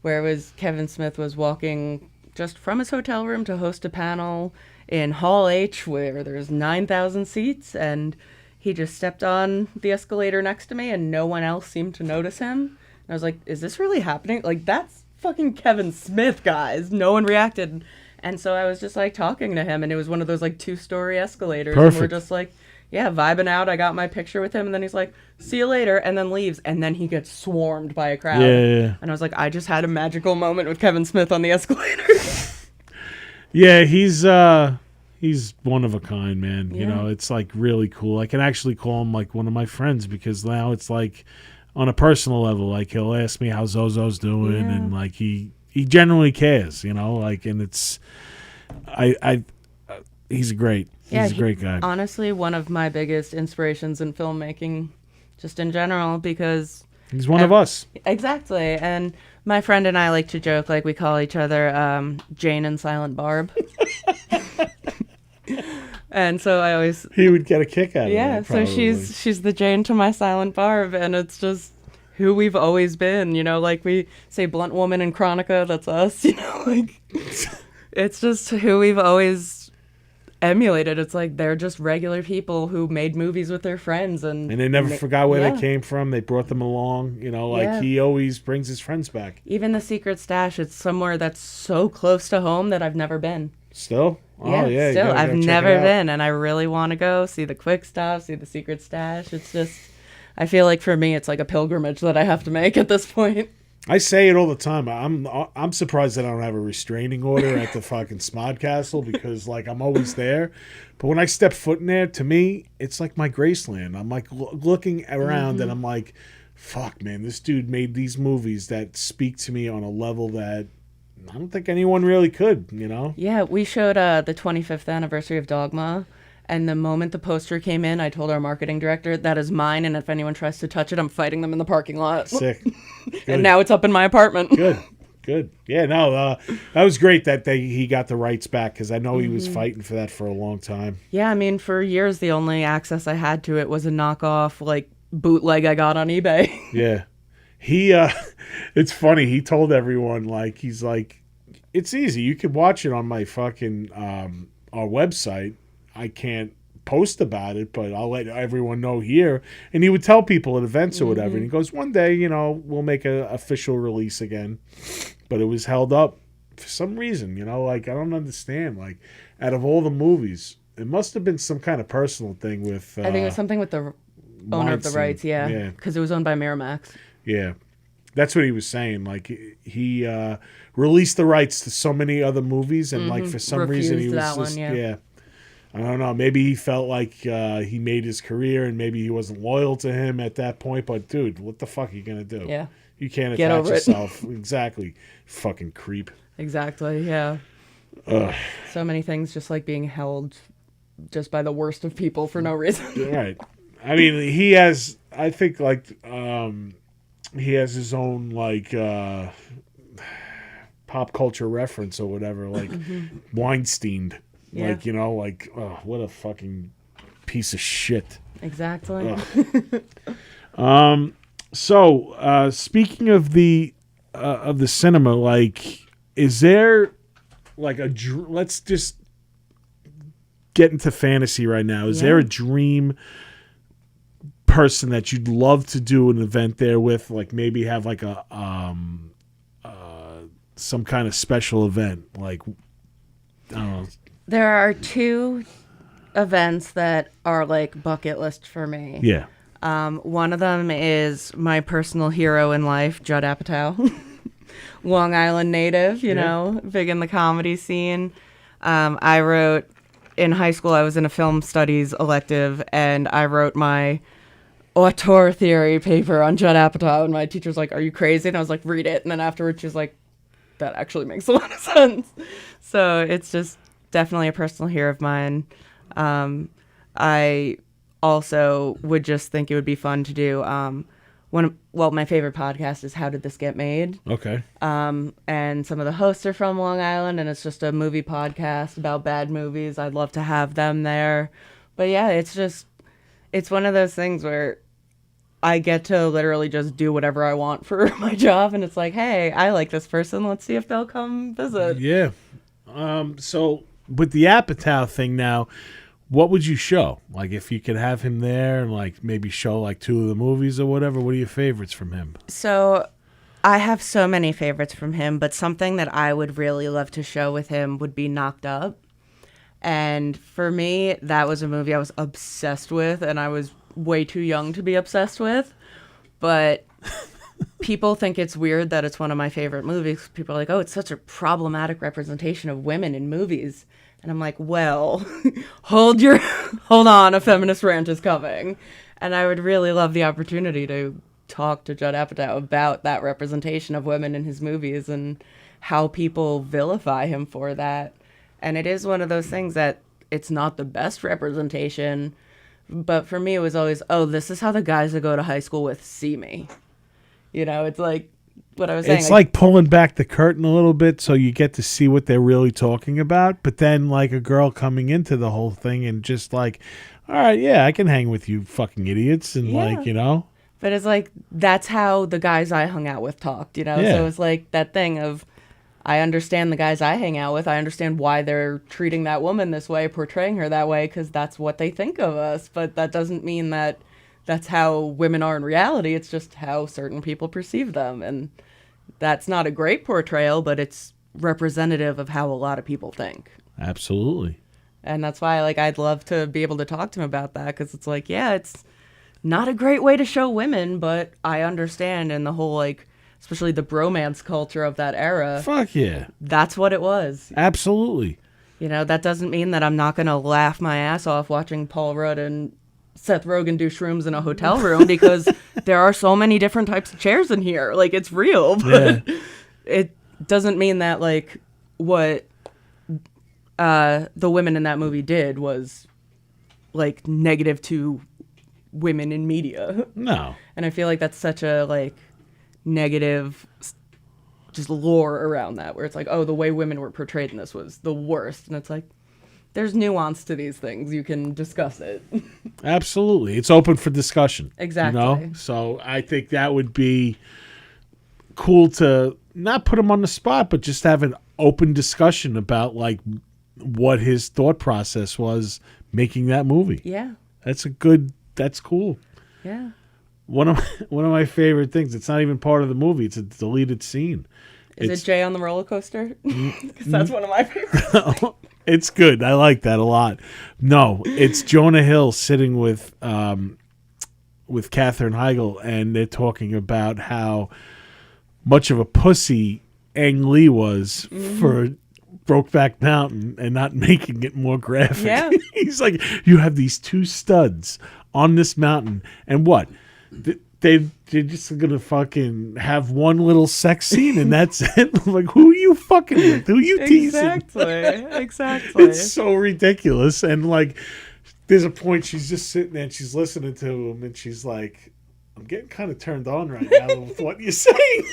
where it was Kevin Smith was walking just from his hotel room to host a panel in Hall H where there's 9,000 seats, and he just stepped on the escalator next to me and no one else seemed to notice him. And I was like, is this really happening? Like, that's fucking Kevin Smith, guys. No one reacted. And so I was just like talking to him, and it was one of those like 2-story escalators. And we're Perfect. just like, yeah, vibing out. I got my picture with him, and then he's like, see you later, and then leaves, and then he gets swarmed by a crowd. Yeah. And I was like, I just had a magical moment with Kevin Smith on the escalator. Yeah, he's one of a kind, man. Yeah. It's like really cool. I can actually call him like one of my friends because now it's like on a personal level. Like, he'll ask me how Zozo's doing, Yeah. and like he genuinely cares, like, and it's he's a great guy. Honestly, one of my biggest inspirations in filmmaking, just in general, because He's one of us. exactly. And my friend and I like to joke, like we call each other Jane and Silent Barb. And so I always, He would get a kick out of yeah. it. So she's the Jane to my Silent Barb, and it's just who we've always been. Like we say, blunt woman in Chronica. That's us. Like it's just who we've always emulated. It's like they're just regular people who made movies with their friends, and And they never forgot where yeah. they came from. They brought them along. Like, Yeah. he always brings his friends back. Even the Secret Stash, it's somewhere that's so close to home that I've never been. Still? Oh, yeah. you still, gotta I've go check never it out. been, and I really want to go see the Quick Stop, see the Secret Stash. It's just, I feel like for me, it's like a pilgrimage that I have to make at this point. I say it all the time. I'm surprised that I don't have a restraining order at the fucking Smod Castle because, like, I'm always there. But when I step foot in there, to me, it's like my Graceland. I'm like looking around, and I'm like, fuck, man, this dude made these movies that speak to me on a level that I don't think anyone really could. Yeah, we showed the 25th anniversary of Dogma, and the moment the poster came in, I told our marketing director, that is mine, and if anyone tries to touch it, I'm fighting them in the parking lot. Sick. And now it's up in my apartment. Good. Yeah, no, that was great that he got the rights back because I know he was fighting for that for a long time. Yeah, I mean, for years, the only access I had to it was a knockoff, like, bootleg I got on eBay. Yeah. It's funny. He told everyone, like, he's like, it's easy. You can watch it on my fucking, our website. I can't post about it, but I'll let everyone know here. And he would tell people at events or whatever. And he goes, one day, we'll make an official release again. But it was held up for some reason, like, I don't understand. Like, out of all the movies, it must have been some kind of personal thing with, I think it was something with the owner of the Weinstein. rights, yeah. Yeah. Because it was owned by Miramax. Yeah. That's what he was saying. Like, he released the rights to so many other movies, and like for some reason he was Refused that just one, yeah. I don't know. Maybe he felt like he made his career, and maybe he wasn't loyal to him at that point. But dude, what the fuck are you gonna do? Yeah. You can't Get attach over it. yourself. Exactly. Fucking creep. Exactly, yeah. Ugh. So many things just like being held just by the worst of people for no reason. Right. I mean, he has. I think like he has his own like pop culture reference or whatever, like Weinstein. Yeah. Like, like, oh, what a fucking piece of shit. Exactly. So, speaking of the cinema, like, is there like let's just get into fantasy right now. Is there a dream person that you'd love to do an event there with? Like, maybe have like a some kind of special event, like, I don't know. There are two events that are like bucket list for me. Yeah. One of them is my personal hero in life, Judd Apatow. Long Island native, you know, big in the comedy scene. I wrote in high school. I was in a film studies elective, and I wrote my auteur theory paper on Judd Apatow. And my teacher's like, "Are you crazy?" And I was like, "Read it." And then afterwards, she's like, "That actually makes a lot of sense." So it's just definitely a personal hero of mine. I also would just think it would be fun to do. My favorite podcast is How Did This Get Made? Okay. And some of the hosts are from Long Island, and it's just a movie podcast about bad movies. I'd love to have them there. But yeah, it's one of those things where I get to literally just do whatever I want for my job, and it's like, hey, I like this person. Let's see if they'll come visit. Yeah. So with the Apatow thing now, what would you show? Like, if you could have him there and, like, maybe show, like, 2 of the movies or whatever, what are your favorites from him? So I have so many favorites from him, but something that I would really love to show with him would be Knocked Up. And for me, that was a movie I was obsessed with, and I was way too young to be obsessed with. But people think it's weird that it's one of my favorite movies. People are like, oh, it's such a problematic representation of women in movies. And I'm like, well, hold on, a feminist rant is coming. And I would really love the opportunity to talk to Judd Apatow about that representation of women in his movies and how people vilify him for that. And it is one of those things that it's not the best representation, but for me it was always, oh, this is how the guys I go to high school with see me. You know, it's like what I was saying. It's like pulling back the curtain a little bit so you get to see what they're really talking about. But then, like, a girl coming into the whole thing and just like, all right, yeah, I can hang with you fucking idiots. And, like, you know. But it's like, that's how the guys I hung out with talked, you know? Yeah. So it's like that thing of, I understand the guys I hang out with. I understand why they're treating that woman this way, portraying her that way, because that's what they think of us. But that doesn't mean that that's how women are in reality. It's just how certain people perceive them. And that's not a great portrayal, but it's representative of how a lot of people think. Absolutely. And that's why, like, I'd love to be able to talk to him about that, because it's like, yeah, it's not a great way to show women, but I understand, and the whole, like, especially the bromance culture of that era. Fuck yeah. That's what it was. Absolutely. You know, that doesn't mean that I'm not going to laugh my ass off watching Paul Rudd and Seth Rogen do shrooms in a hotel room, because there are so many different types of chairs in here. Like, it's real, but it doesn't mean that, like, what the women in that movie did was, like, negative to women in media. No. And I feel like that's such a, like, negative just lore around that, where it's like, oh, the way women were portrayed in this was the worst. And it's like, there's nuance to these things. You can discuss it. Absolutely. It's open for discussion. Exactly. You know? So I think that would be cool to not put him on the spot, but just have an open discussion about, like, what his thought process was making that movie. Yeah. That's cool. Yeah. One of my favorite things, it's not even part of the movie, it's a deleted scene. Is it Jay on the roller coaster? Because that's one of my favorites. It's good. I like that a lot. No, it's Jonah Hill sitting with Katherine Heigl, and they're talking about how much of a pussy Ang Lee was for Brokeback Mountain and not making it more graphic. Yeah. He's like, you have these 2 studs on this mountain, and what? They're just gonna fucking have one little sex scene and that's it. I'm like, who are you fucking with? Who are you teasing? Exactly. It's so ridiculous. And, like, there's a point she's just sitting there and she's listening to him and she's like, I'm getting kind of turned on right now with what you're saying.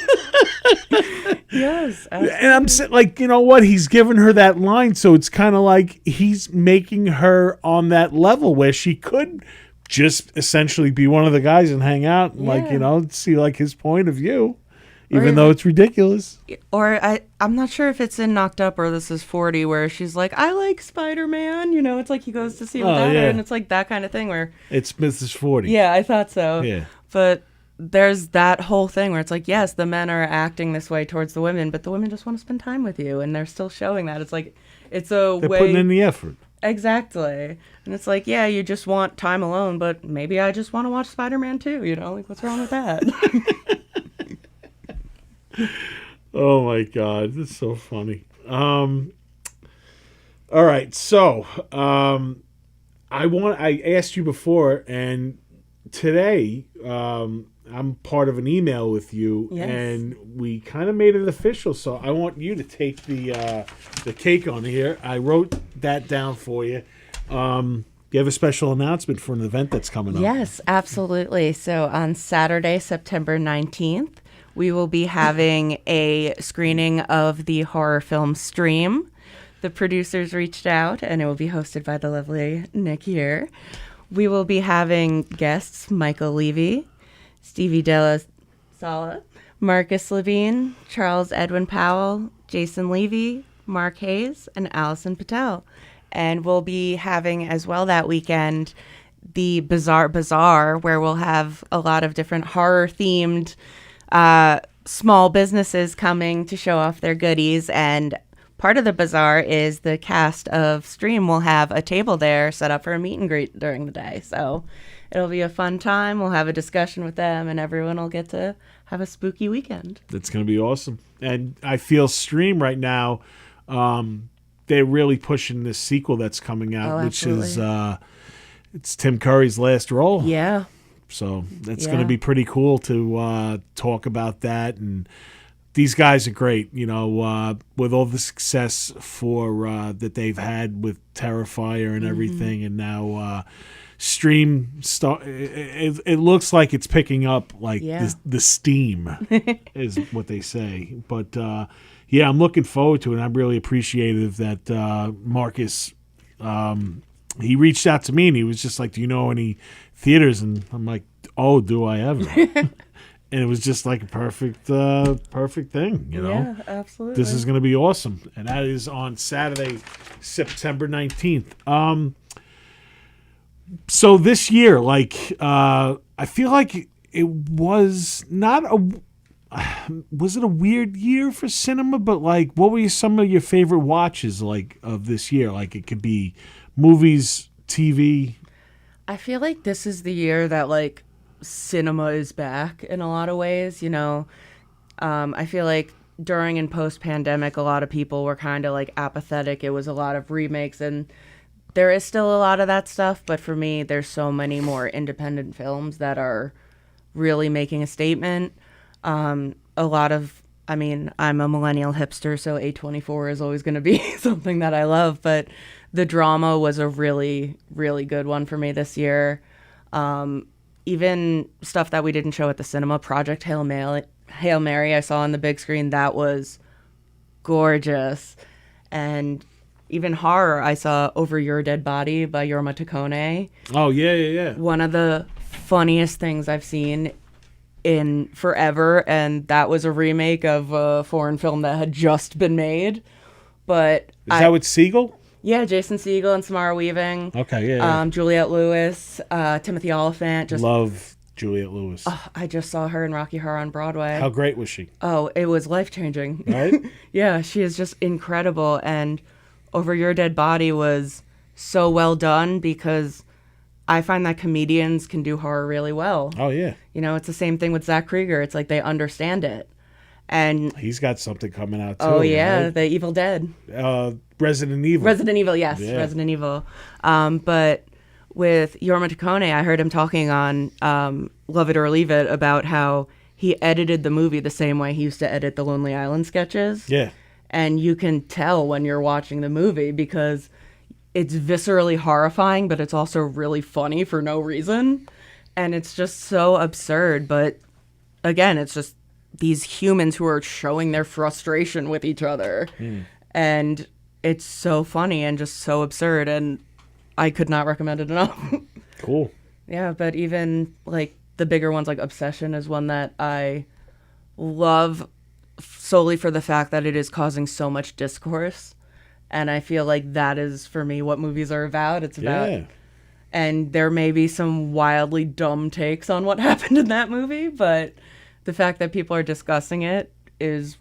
Yes. Absolutely. And I'm sitting like, you know what? He's giving her that line, so it's kind of like he's making her on that level where she could just essentially be one of the guys and hang out and, like, you know, see, like, his point of view, even though it's ridiculous. Or I'm not sure if it's in Knocked Up or This Is 40, where she's like, I like Spider-Man. You know, it's like he goes to see it without her, and it's like that kind of thing where... It's Mrs. 40. Yeah, I thought so. Yeah. But there's that whole thing where it's like, yes, the men are acting this way towards the women, but the women just want to spend time with you, and they're still showing that. It's like, it's a They're way... putting in the effort. Exactly. And it's like, yeah, you just want time alone, but maybe I just want to watch Spider-Man too, you know? Like, what's wrong with that? Oh, my God. That's so funny. All right, so I asked you before, and today I'm part of an email with you, Yes. and we kind of made it official. So I want you to take the cake on here. I wrote that down for you. You have a special announcement for an event that's coming up. Yes, absolutely. So on Saturday, September 19th, we will be having a screening of the horror film Stream. The producers reached out, and it will be hosted by the lovely Nick here. We will be having guests Michael Levy, Stevie Della Sala, Marcus Levine, Charles Edwin Powell, Jason Levy, Mark Hayes, and Allison Patel. And we'll be having as well that weekend the Bizarre Bazaar, where we'll have a lot of different horror-themed small businesses coming to show off their goodies. And part of the bazaar is the cast of Stream will have a table there set up for a meet and greet during the day. So it'll be a fun time. We'll have a discussion with them, and everyone will get to have a spooky weekend. That's going to be awesome. And I feel Stream right now, they're really pushing this sequel that's coming out, which is it's Tim Curry's last role. Yeah. So that's going to be pretty cool to talk about that. And these guys are great, you know, with all the success that they've had with Terrifier and everything. And now Stream, it looks like it's picking up like the steam is what they say. But yeah, I'm looking forward to it. I'm really appreciative that Marcus, he reached out to me and he was just like, do you know any theaters? And I'm like, oh, do I ever? And it was just like a perfect thing, you know? Yeah, absolutely. This is going to be awesome. And that is on Saturday, September 19th. So this year, like, I feel like it was not was it a weird year for cinema? But like, what were some of your favorite watches like of this year? Like, it could be movies, TV. I feel like this is the year that like cinema is back in a lot of ways, you know. I feel like during and post pandemic, a lot of people were kind of like apathetic. It was a lot of remakes, and there is still a lot of that stuff. But for me, there's so many more independent films that are really making a statement. A lot of, I mean, I'm a millennial hipster, so A24 is always going to be something that I love, but the drama was a really, really good one for me this year. Even stuff that we didn't show at the cinema, Project Hail Mary, I saw on the big screen, that was gorgeous. And even horror, I saw Over Your Dead Body by Jorma Taccone. Oh, yeah. One of the funniest things I've seen in forever, and that was a remake of a foreign film that had just been made. But Is that with Siegel? Yeah, Jason Segel and Samara Weaving. Okay, yeah. Juliette Lewis, Timothy Oliphant. Love Juliette Lewis. I just saw her in Rocky Horror on Broadway. How great was she? Oh, it was life-changing. Right? Yeah, she is just incredible. And Over Your Dead Body was so well done because I find that comedians can do horror really well. Oh, yeah. You know, it's the same thing with Zach Krieger. It's like they understand it. And he's got something coming out, too. Oh, yeah, right? The Evil Dead. Resident Evil. Resident Evil, yes. Yeah. Resident Evil. But with Jorma Taccone, I heard him talking on Love It or Leave It about how he edited the movie the same way he used to edit the Lonely Island sketches. Yeah. And you can tell when you're watching the movie because it's viscerally horrifying, but it's also really funny for no reason. And it's just so absurd. But again, it's just these humans who are showing their frustration with each other. And it's so funny and just so absurd. And I could not recommend it enough. Cool. Yeah, but even like the bigger ones, like Obsession is one that I love solely for the fact that it is causing so much discourse. And I feel like that is, for me, what movies are about. It's about... Yeah. And there may be some wildly dumb takes on what happened in that movie, but the fact that people are discussing it is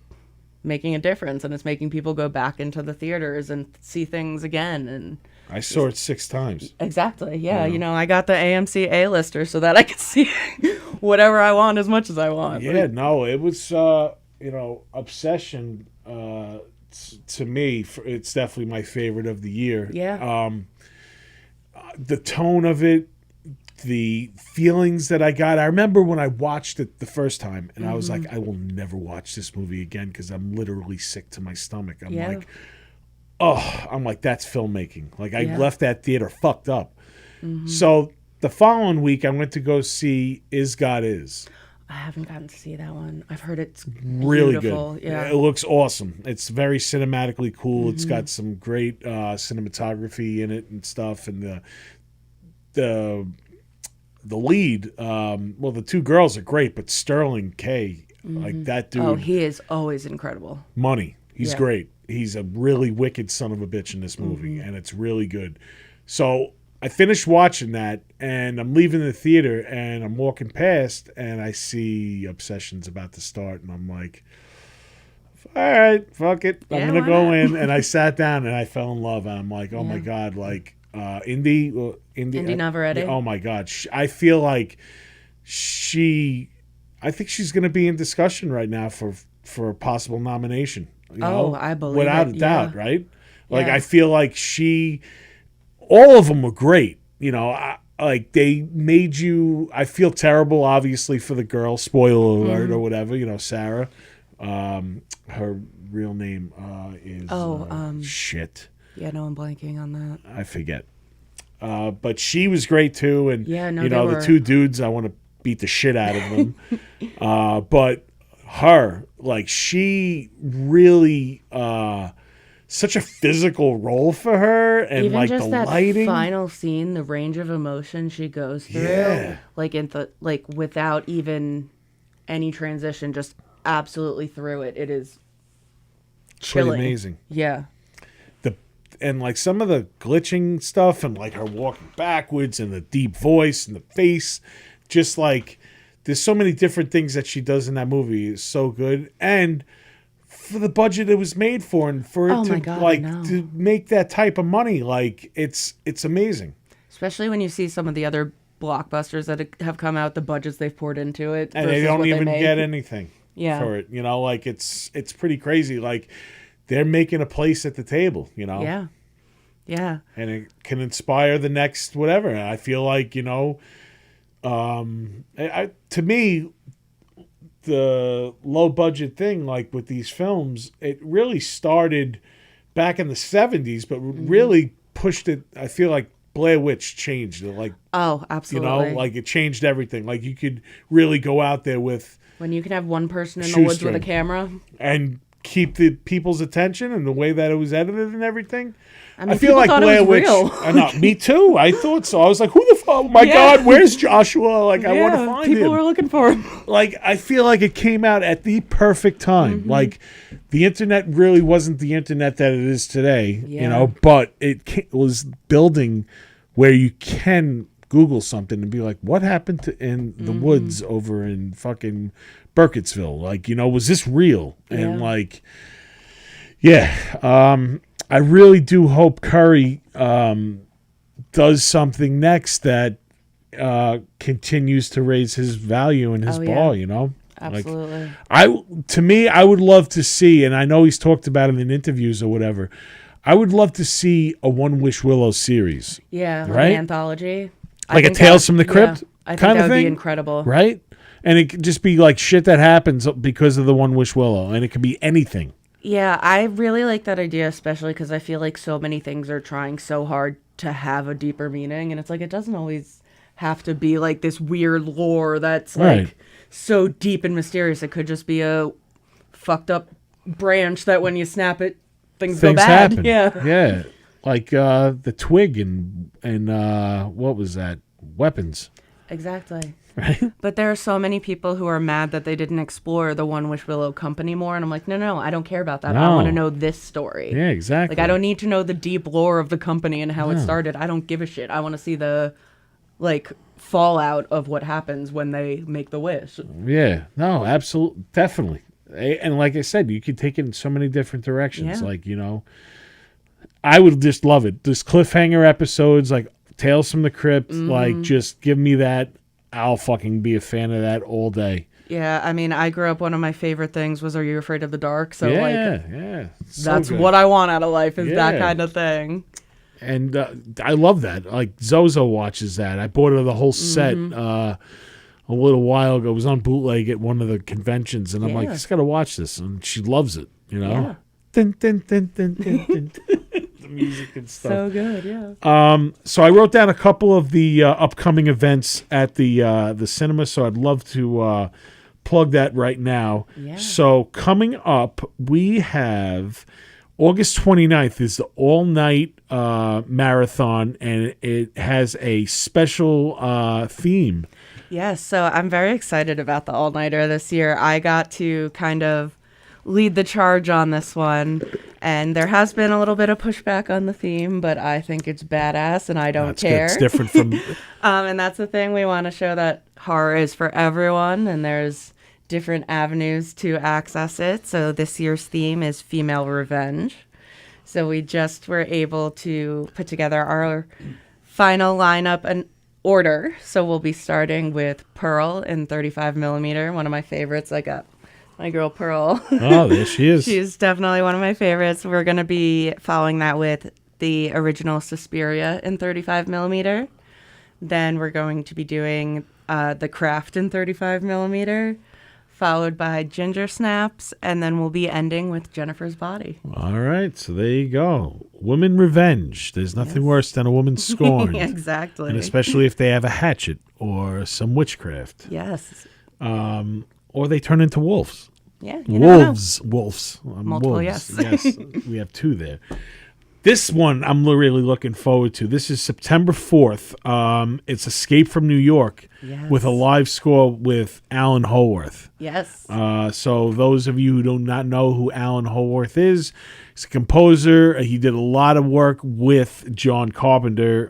making a difference, and it's making people go back into the theaters and see things again. And I saw it 6 times. Exactly, yeah. You know, I got the AMC A-lister so that I can see whatever I want as much as I want. Yeah, no, it was, Obsession, to me, it's definitely my favorite of the year. Yeah. The tone of it, the feelings that I got. I remember when I watched it the first time, and I was like, I will never watch this movie again because I'm literally sick to my stomach. I'm like, that's filmmaking. Like, I left that theater fucked up. So the following week, I went to go see Is God Is. I haven't gotten to see that one. I've heard it's Really beautiful. good. Yeah. It looks awesome. It's very cinematically cool. It's got some great cinematography in it and stuff. And the lead, the two girls are great, but Sterling K, like that dude. Oh, he is always incredible. Money. He's Yeah. great. He's a really wicked son of a bitch in this movie, and it's really good. So I finished watching that, and I'm leaving the theater, and I'm walking past, and I see Obsession's about to start, and I'm like, all right, fuck it. I'm Yeah, going to why go not? in, and I sat down, and I fell in love, and I'm like, oh my God, like Indy Navarrete? Oh my God. I feel like I think she's going to be in discussion right now for a possible nomination. You know? I believe without it, a doubt, yeah. right? Like, Yeah. I feel like all of them were great. You know, like they made you. I feel terrible, obviously, for the girl. Spoiler alert, or whatever. You know, Sarah. Her real name is shit. Yeah, no, I'm blanking on that. I forget. But she was great too, and Yeah, no, you they know were. the two dudes. I want to beat the shit out of them. But her, like, she really such a physical role for her, and Even like just the that lighting. final scene, the range of emotion she goes through, Yeah. like without even any transition, just absolutely through it. It is Pretty chilling. amazing. Yeah. And like some of the glitching stuff, and like her walking backwards, and the deep voice, and the face, just like there's so many different things that she does in that movie. Is so good, and for the budget it was made for, and for it Oh my to God, I like know. to make that type of money, like it's amazing. Especially when you see some of the other blockbusters that have come out, the budgets they've poured into it, And they versus don't what even make. get anything Yeah. for it. You know, like it's pretty crazy. Like they're making a place at the table, you know? Yeah. Yeah. And it can inspire the next whatever. And I feel like, you know, to me, the low budget thing, like with these films, it really started back in the 70s, but really pushed it. I feel like Blair Witch changed it. Like, Oh, you absolutely. know, like it changed everything. Like you could really go out there with When you can have one person in the woods with a Shoestring. camera. and keep the people's attention and the way that it was edited and everything. I mean, feel people like thought Blair it was Witch. real. I know, me too. I thought so. I was like, "Who the fuck? Oh my Yeah. God, where's Joshua? Like, I want to find people him." were looking for him. Like, I feel like it came out at the perfect time. Mm-hmm. Like, the internet really wasn't the internet that it is today, you Yeah. know. But it was building where you can Google something and be like, "What happened in the Mm-hmm. woods over in fucking Burkittsville? Like, you know, was this real?" And Yeah. like. Yeah, I really do hope Curry does something next that continues to raise his value in his Oh, yeah. ball. You know, Absolutely. I would love to see, and I know he's talked about it in interviews or whatever. I would love to see a One Wish Willow series, Yeah. Like Right? an anthology. I like a think Tales that- from the Crypt yeah, I think kind that of would thing, be incredible. right? And it could just be like shit that happens because of the One Wish Willow, and it could be anything. Yeah, I really like that idea, especially because I feel like so many things are trying so hard to have a deeper meaning, and it's like it doesn't always have to be like this weird lore that's like Right. so deep and mysterious. It could just be a fucked up branch that when you snap it, things go bad. happen. Yeah, Yeah. Like the twig and what was that? Weapons. exactly. Right? But there are so many people who are mad that they didn't explore the One Wish Willow company more, and I'm like, no, I don't care about that. I No. want to know this story. Yeah, exactly. Like, I don't need to know the deep lore of the company and how it started. I don't give a shit. I want to see the, like, fallout of what happens when they make the wish. Yeah. No, absolutely. Definitely. And like I said, you could take it in so many different directions. Yeah. Like, you know, I would just love it. This cliffhanger episodes, like Tales from the Crypt, like just give me that. I'll fucking be a fan of that all day. Yeah, I mean, I grew up, one of my favorite things was Are You Afraid of the Dark? So, yeah. So that's good. what I want out of life, is that Yeah. kind of thing. And I love that. Like, Zozo watches that. I bought her the whole set a little while ago. It was on bootleg at one of the conventions, and I'm like, Yeah. just got to watch this. And she loves it, you know? Yeah. Dun, dun, dun, dun, dun, dun. The music and stuff. So good, yeah. So I wrote down a couple of the upcoming events at the cinema, so I'd love to plug that right now. Yeah. So coming up, we have August 29th is the all-night marathon, and it has a special theme. Yes, so I'm very excited about the all-nighter this year. I got to kind of lead the charge on this one, and there has been a little bit of pushback on the theme, but I think it's badass, and I don't That's good. care. It's different from... And that's the thing. We want to show that horror is for everyone, and there's different avenues to access it. So this year's theme is female revenge. So we just were able to put together our final lineup and order. So we'll be starting with Pearl in 35 millimeter, one of my favorites. I got my girl Pearl. Oh, there she is. She's definitely one of my favorites. We're going to be following that with the original Suspiria in 35 millimeter. Then we're going to be doing The Craft in 35 millimeter, followed by Ginger Snaps, and then we'll be ending with Jennifer's Body. All right, so there you go. Woman revenge. There's nothing worse than a woman scorned. Exactly. And especially if they have a hatchet or some witchcraft. Yes. Or they turn into wolves. Yeah. You never know. Wolves. Multiple, wolves. yes. Yes, we have two there. This one I'm really looking forward to. This is September 4th. It's Escape from New York with a live score with Alan Howarth. Yes. So those of you who do not know who Alan Howarth is, he's a composer. He did a lot of work with John Carpenter,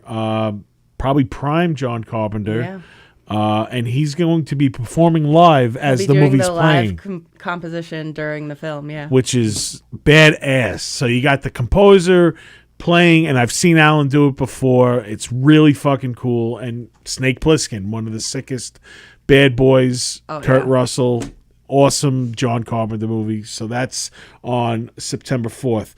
probably prime John Carpenter. Yeah. And he's going to be performing live as We'll the be doing movie's the playing. live composition during the film, yeah. Which is badass. So you got the composer playing, and I've seen Alan do it before. It's really fucking cool. And Snake Plissken, one of the sickest bad boys, Kurt Russell, awesome John Carpenter movie. So that's on September 4th.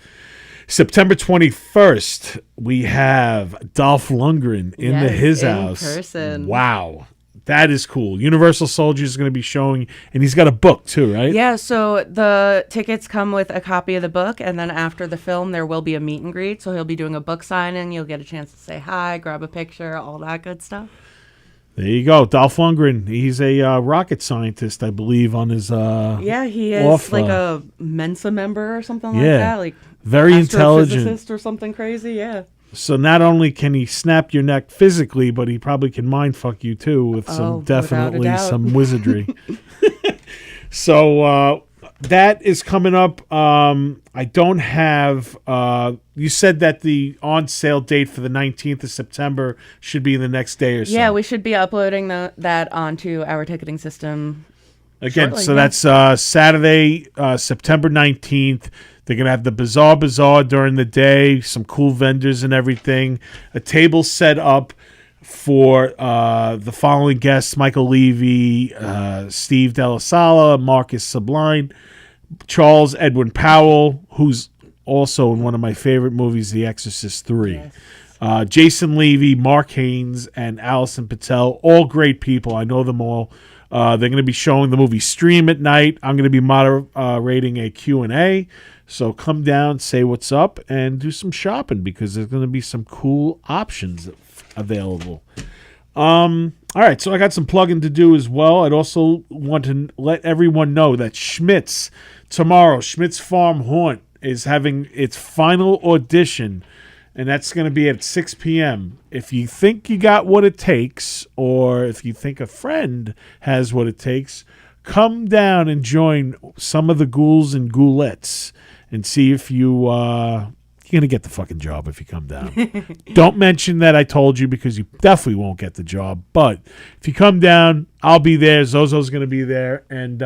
September 21st, we have Dolph Lundgren in his house. In person. Wow. That is cool. Universal Soldier is going to be showing, and he's got a book too, right? Yeah, so the tickets come with a copy of the book, and then after the film, there will be a meet and greet. So he'll be doing a book signing. You'll get a chance to say hi, grab a picture, all that good stuff. There you go. Dolph Lundgren. He's a rocket scientist, I believe, on his Yeah, he is like a Mensa member or something like that. Like very intelligent. Astrophysicist or something crazy, yeah. So not only can he snap your neck physically, but he probably can mind fuck you too with some definitely some wizardry. So that is coming up. I don't have. You said that the on sale date for the 19th of September should be in the next day or so. Yeah, we should be uploading that onto our ticketing system. Again, shortly, so that's Saturday, September 19th. They're going to have the Bazaar during the day, some cool vendors and everything. A table set up for the following guests: Michael Levy, Steve Della Sala, Marcus Sublime, Charles Edwin Powell, who's also in one of my favorite movies, The Exorcist 3. Yes. Jason Levy, Mark Haynes, and Allison Patel, all great people. I know them all. They're going to be showing the movie Stream at night. I'm going to be moderating a Q&A. So come down, say what's up, and do some shopping because there's going to be some cool options available. All right, so I got some plugging to do as well. I'd also want to let everyone know that Schmitz tomorrow, Schmitz Farm Haunt, is having its final audition, and that's going to be at 6 p.m. If you think you got what it takes, or if you think a friend has what it takes, come down and join some of the ghouls and ghoulettes and see if you're going to get the fucking job if you come down. Don't mention that I told you because you definitely won't get the job. But if you come down, I'll be there. Zozo's going to be there. And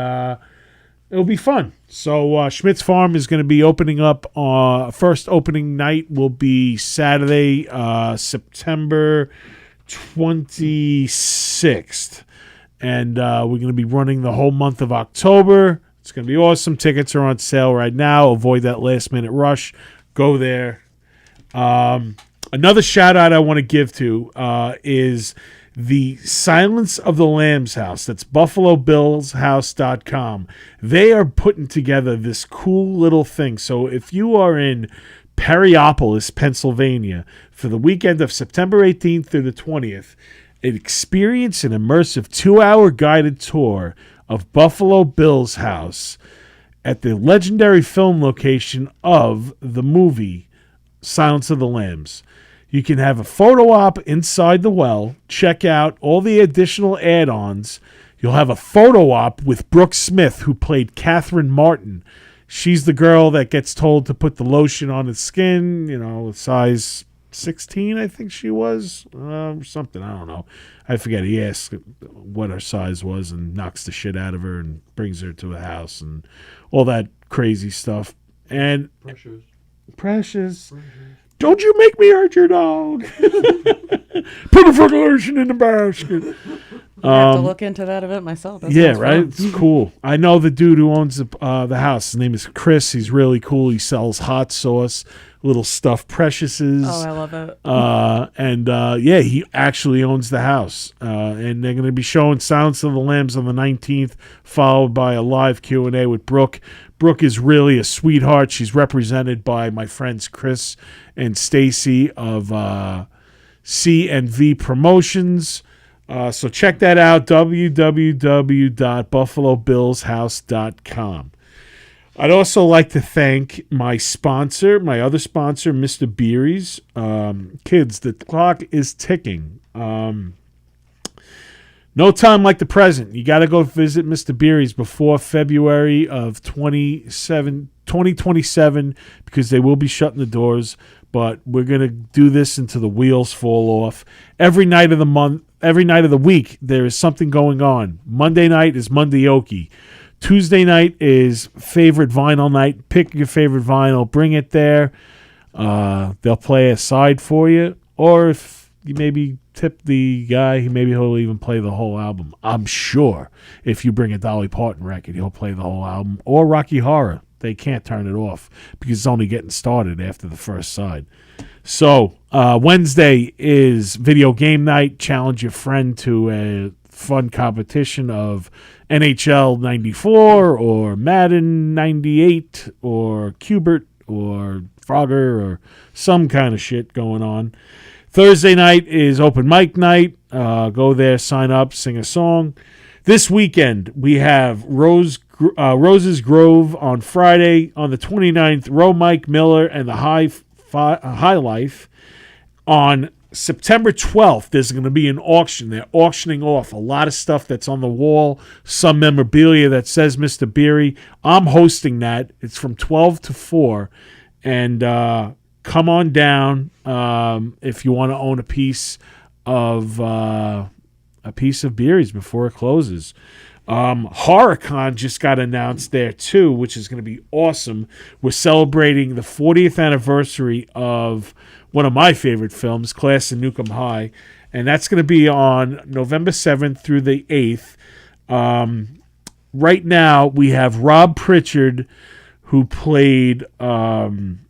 it'll be fun. So Schmitz Farm is going to be opening up. First opening night will be Saturday, September 26th. and we're going to be running the whole month of October. It's going to be awesome. Tickets are on sale right now. Avoid that last minute rush. Go there. Another shout out I want to give to is the Silence of the Lambs house. That's BuffaloBillsHouse.com. They are putting together this cool little thing. So if you are in Perryopolis, Pennsylvania, for the weekend of September 18th through the 20th, experience an immersive 2-hour guided tour of Buffalo Bill's house at the legendary film location of the movie Silence of the Lambs. You can have a photo op inside the well, check out all the additional add-ons. You'll have a photo op with Brooke Smith, who played Catherine Martin. She's the girl that gets told to put the lotion on his skin, size 16, I think she was, something, I don't know. I forget. He asks what her size was and knocks the shit out of her and brings her to a house and all that crazy stuff. And Precious. Don't you make me hurt your dog. Put the fucking lotion in the basket. I have to look into that a bit myself. That Yeah, sounds right? fun. It's cool. I know the dude who owns the house. His name is Chris. He's really cool. He sells hot sauce, little stuffed Preciouses. Oh, I love it. Yeah, he actually owns the house. And they're going to be showing Silence of the Lambs on the 19th, followed by a live Q&A with Brooke. Brooke is really a sweetheart. She's represented by my friends Chris and Stacy of C&V Promotions. So check that out, www.buffalobillshouse.com. I'd also like to thank my sponsor, my other sponsor, Mr. Beery's. Kids, the clock is ticking. No time like the present. You got to go visit Mr. Beery's before February of 2027 because they will be shutting the doors. But we're going to do this until the wheels fall off. Every night of the month, every night of the week, there is something going on. Monday night is Mondayokey. Tuesday night is favorite vinyl night. Pick your favorite vinyl. Bring it there. They'll play a side for you. Or if you maybe tip the guy, maybe he'll even play the whole album. I'm sure if you bring a Dolly Parton record, he'll play the whole album. Or Rocky Horror. They can't turn it off because it's only getting started after the first side. So Wednesday is video game night. Challenge your friend to a fun competition of NHL 94 or Madden 98 or Cubert or Frogger or some kind of shit going on. Thursday night is open mic night. Go there, sign up, sing a song. This weekend, we have Rose's Grove on Friday. On the 29th, Roe Mike Miller and the High Life. On September 12th, there's going to be an auction. They're auctioning off a lot of stuff that's on the wall, some memorabilia that says Mr. Beery. I'm hosting that. It's from 12 to 4. And come on down if you want to own a piece of Beery's before it closes. HorrorCon just got announced there too, which is going to be awesome. We're celebrating the 40th anniversary of one of my favorite films, Class of Nukem High, and that's going to be on November 7th through the 8th. Right now, we have Rob Pritchard, who played Bozo,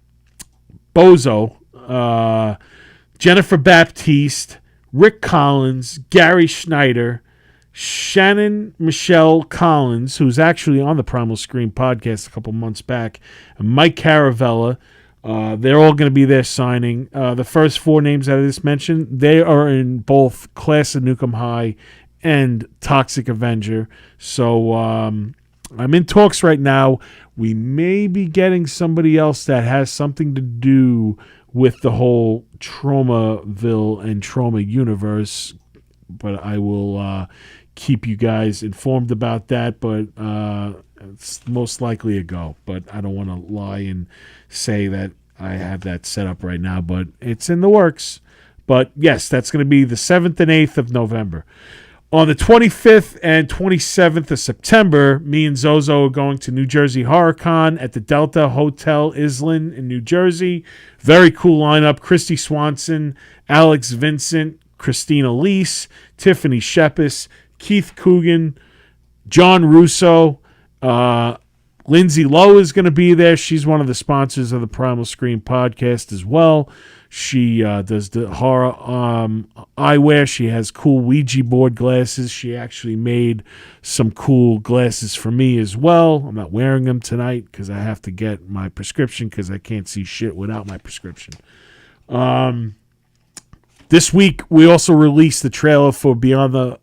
Jennifer Baptiste, Rick Collins, Gary Schneider, Shannon Michelle Collins, who's actually on the Primal Scream podcast a couple months back, and Mike Caravella. They're all going to be there signing. The first 4 names that I just mentioned, they are in both Class of Nukem High and Toxic Avenger. So I'm in talks right now. We may be getting somebody else that has something to do with the whole Traumaville and Trauma universe, but I will keep you guys informed about that. But it's most likely a go, but I don't want to lie and say that I have that set up right now, but it's in the works. But yes, that's going to be the 7th and 8th of November. On the 25th and 27th of September, me and Zozo are going to New Jersey HorrorCon at the Delta Hotel Islin in New Jersey. Very cool lineup. Christy Swanson, Alex Vincent, Christina Leese, Tiffany Shepis, Keith Coogan, John Russo, Lindsay Lowe is going to be there. She's one of the sponsors of the Primal Scream podcast as well. She does the horror eyewear. She has cool Ouija board glasses. She actually made some cool glasses for me as well. I'm not wearing them tonight because I have to get my prescription because I can't see shit without my prescription. This week, we also released the trailer for Beyond the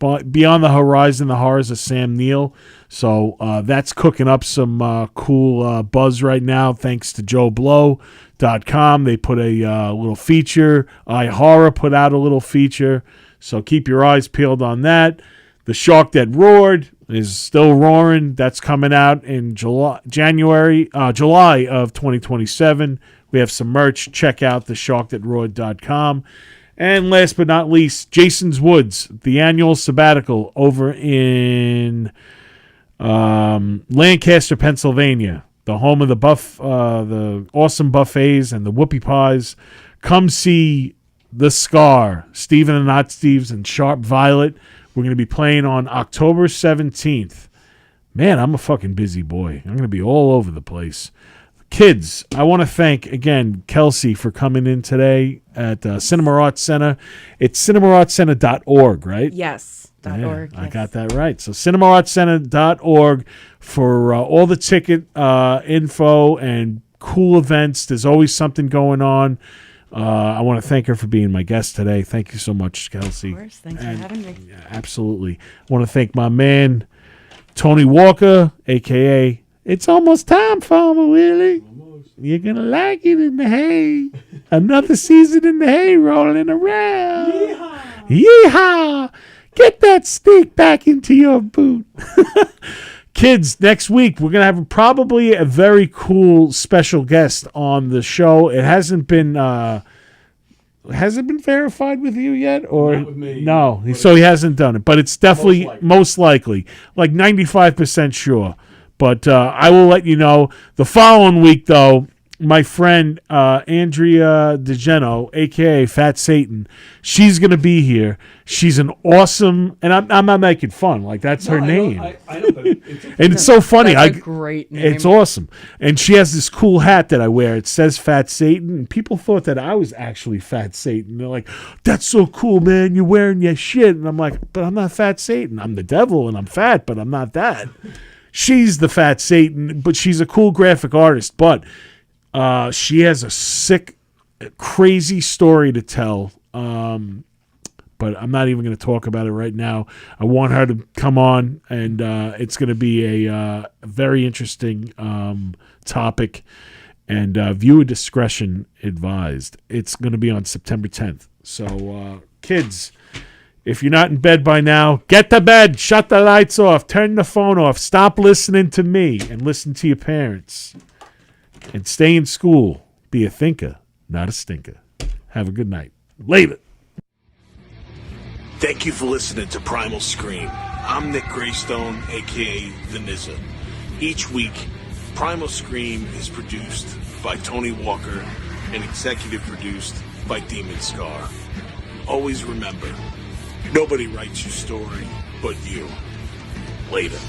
Horizon, The Horrors of Sam Neill. So that's cooking up some cool buzz right now, thanks to JoeBlow.com. They put a little feature. iHorror put out a little feature. So keep your eyes peeled on that. The Shark That Roared is still roaring. That's coming out in July of 2027. We have some merch. Check out thesharkthatroared.com. And last but not least, Jason's Woods, the annual sabbatical over in Lancaster, Pennsylvania, the home of the awesome buffets and the whoopie pies. Come see The Scar, Steven and Not Steves, and Sharp Violet. We're going to be playing on October 17th. Man, I'm a fucking busy boy. I'm going to be all over the place. Kids, I want to thank, again, Kelsie for coming in today at Cinema Arts Center. It's cinemaartscenter.org, right? Yes. Yeah, .org. I Yes. got that right. So cinemaartscenter.org for all the ticket info and cool events. There's always something going on. I want to thank her for being my guest today. Thank you so much, Kelsie. Of course. Thanks for having me. Yeah, absolutely. I want to thank my man, Tony Walker, a.k.a. It's almost time, Farmer Willie. You're going to like it in the hay. Another season in the hay rolling around. Yeehaw! Yeehaw! Get that steak back into your boot. Kids, next week we're going to have probably a very cool special guest on the show. It hasn't been has it been verified with you yet? Or Not with me. No, so he hasn't done it. But it's definitely most likely like 95% sure. But I will let you know. The following week, though, my friend Andrea DeGeno, a.k.a. Fat Satan, she's going to be here. She's an awesome, and I'm not making fun. Like, that's her name. I know, but And it's so funny. That's a great name. It's awesome. And she has this cool hat that I wear. It says Fat Satan. And people thought that I was actually Fat Satan. They're like, that's so cool, man. You're wearing your shit. And I'm like, but I'm not Fat Satan. I'm the devil, and I'm fat, but I'm not that. She's the Fat Satan, but she's a cool graphic artist. But she has a sick, crazy story to tell. But I'm not even going to talk about it right now. I want her to come on, and it's going to be a very interesting topic. And viewer discretion advised. It's going to be on September 10th. So, kids, if you're not in bed by now, get to bed, shut the lights off, turn the phone off, stop listening to me, and listen to your parents. And stay in school. Be a thinker, not a stinker. Have a good night. Later. Thank you for listening to Primal Scream. I'm Nick Graystone, a.k.a. The Nizza. Each week, Primal Scream is produced by Tony Walker and executive produced by Demon Scar. Always remember, nobody writes your story but you. Later.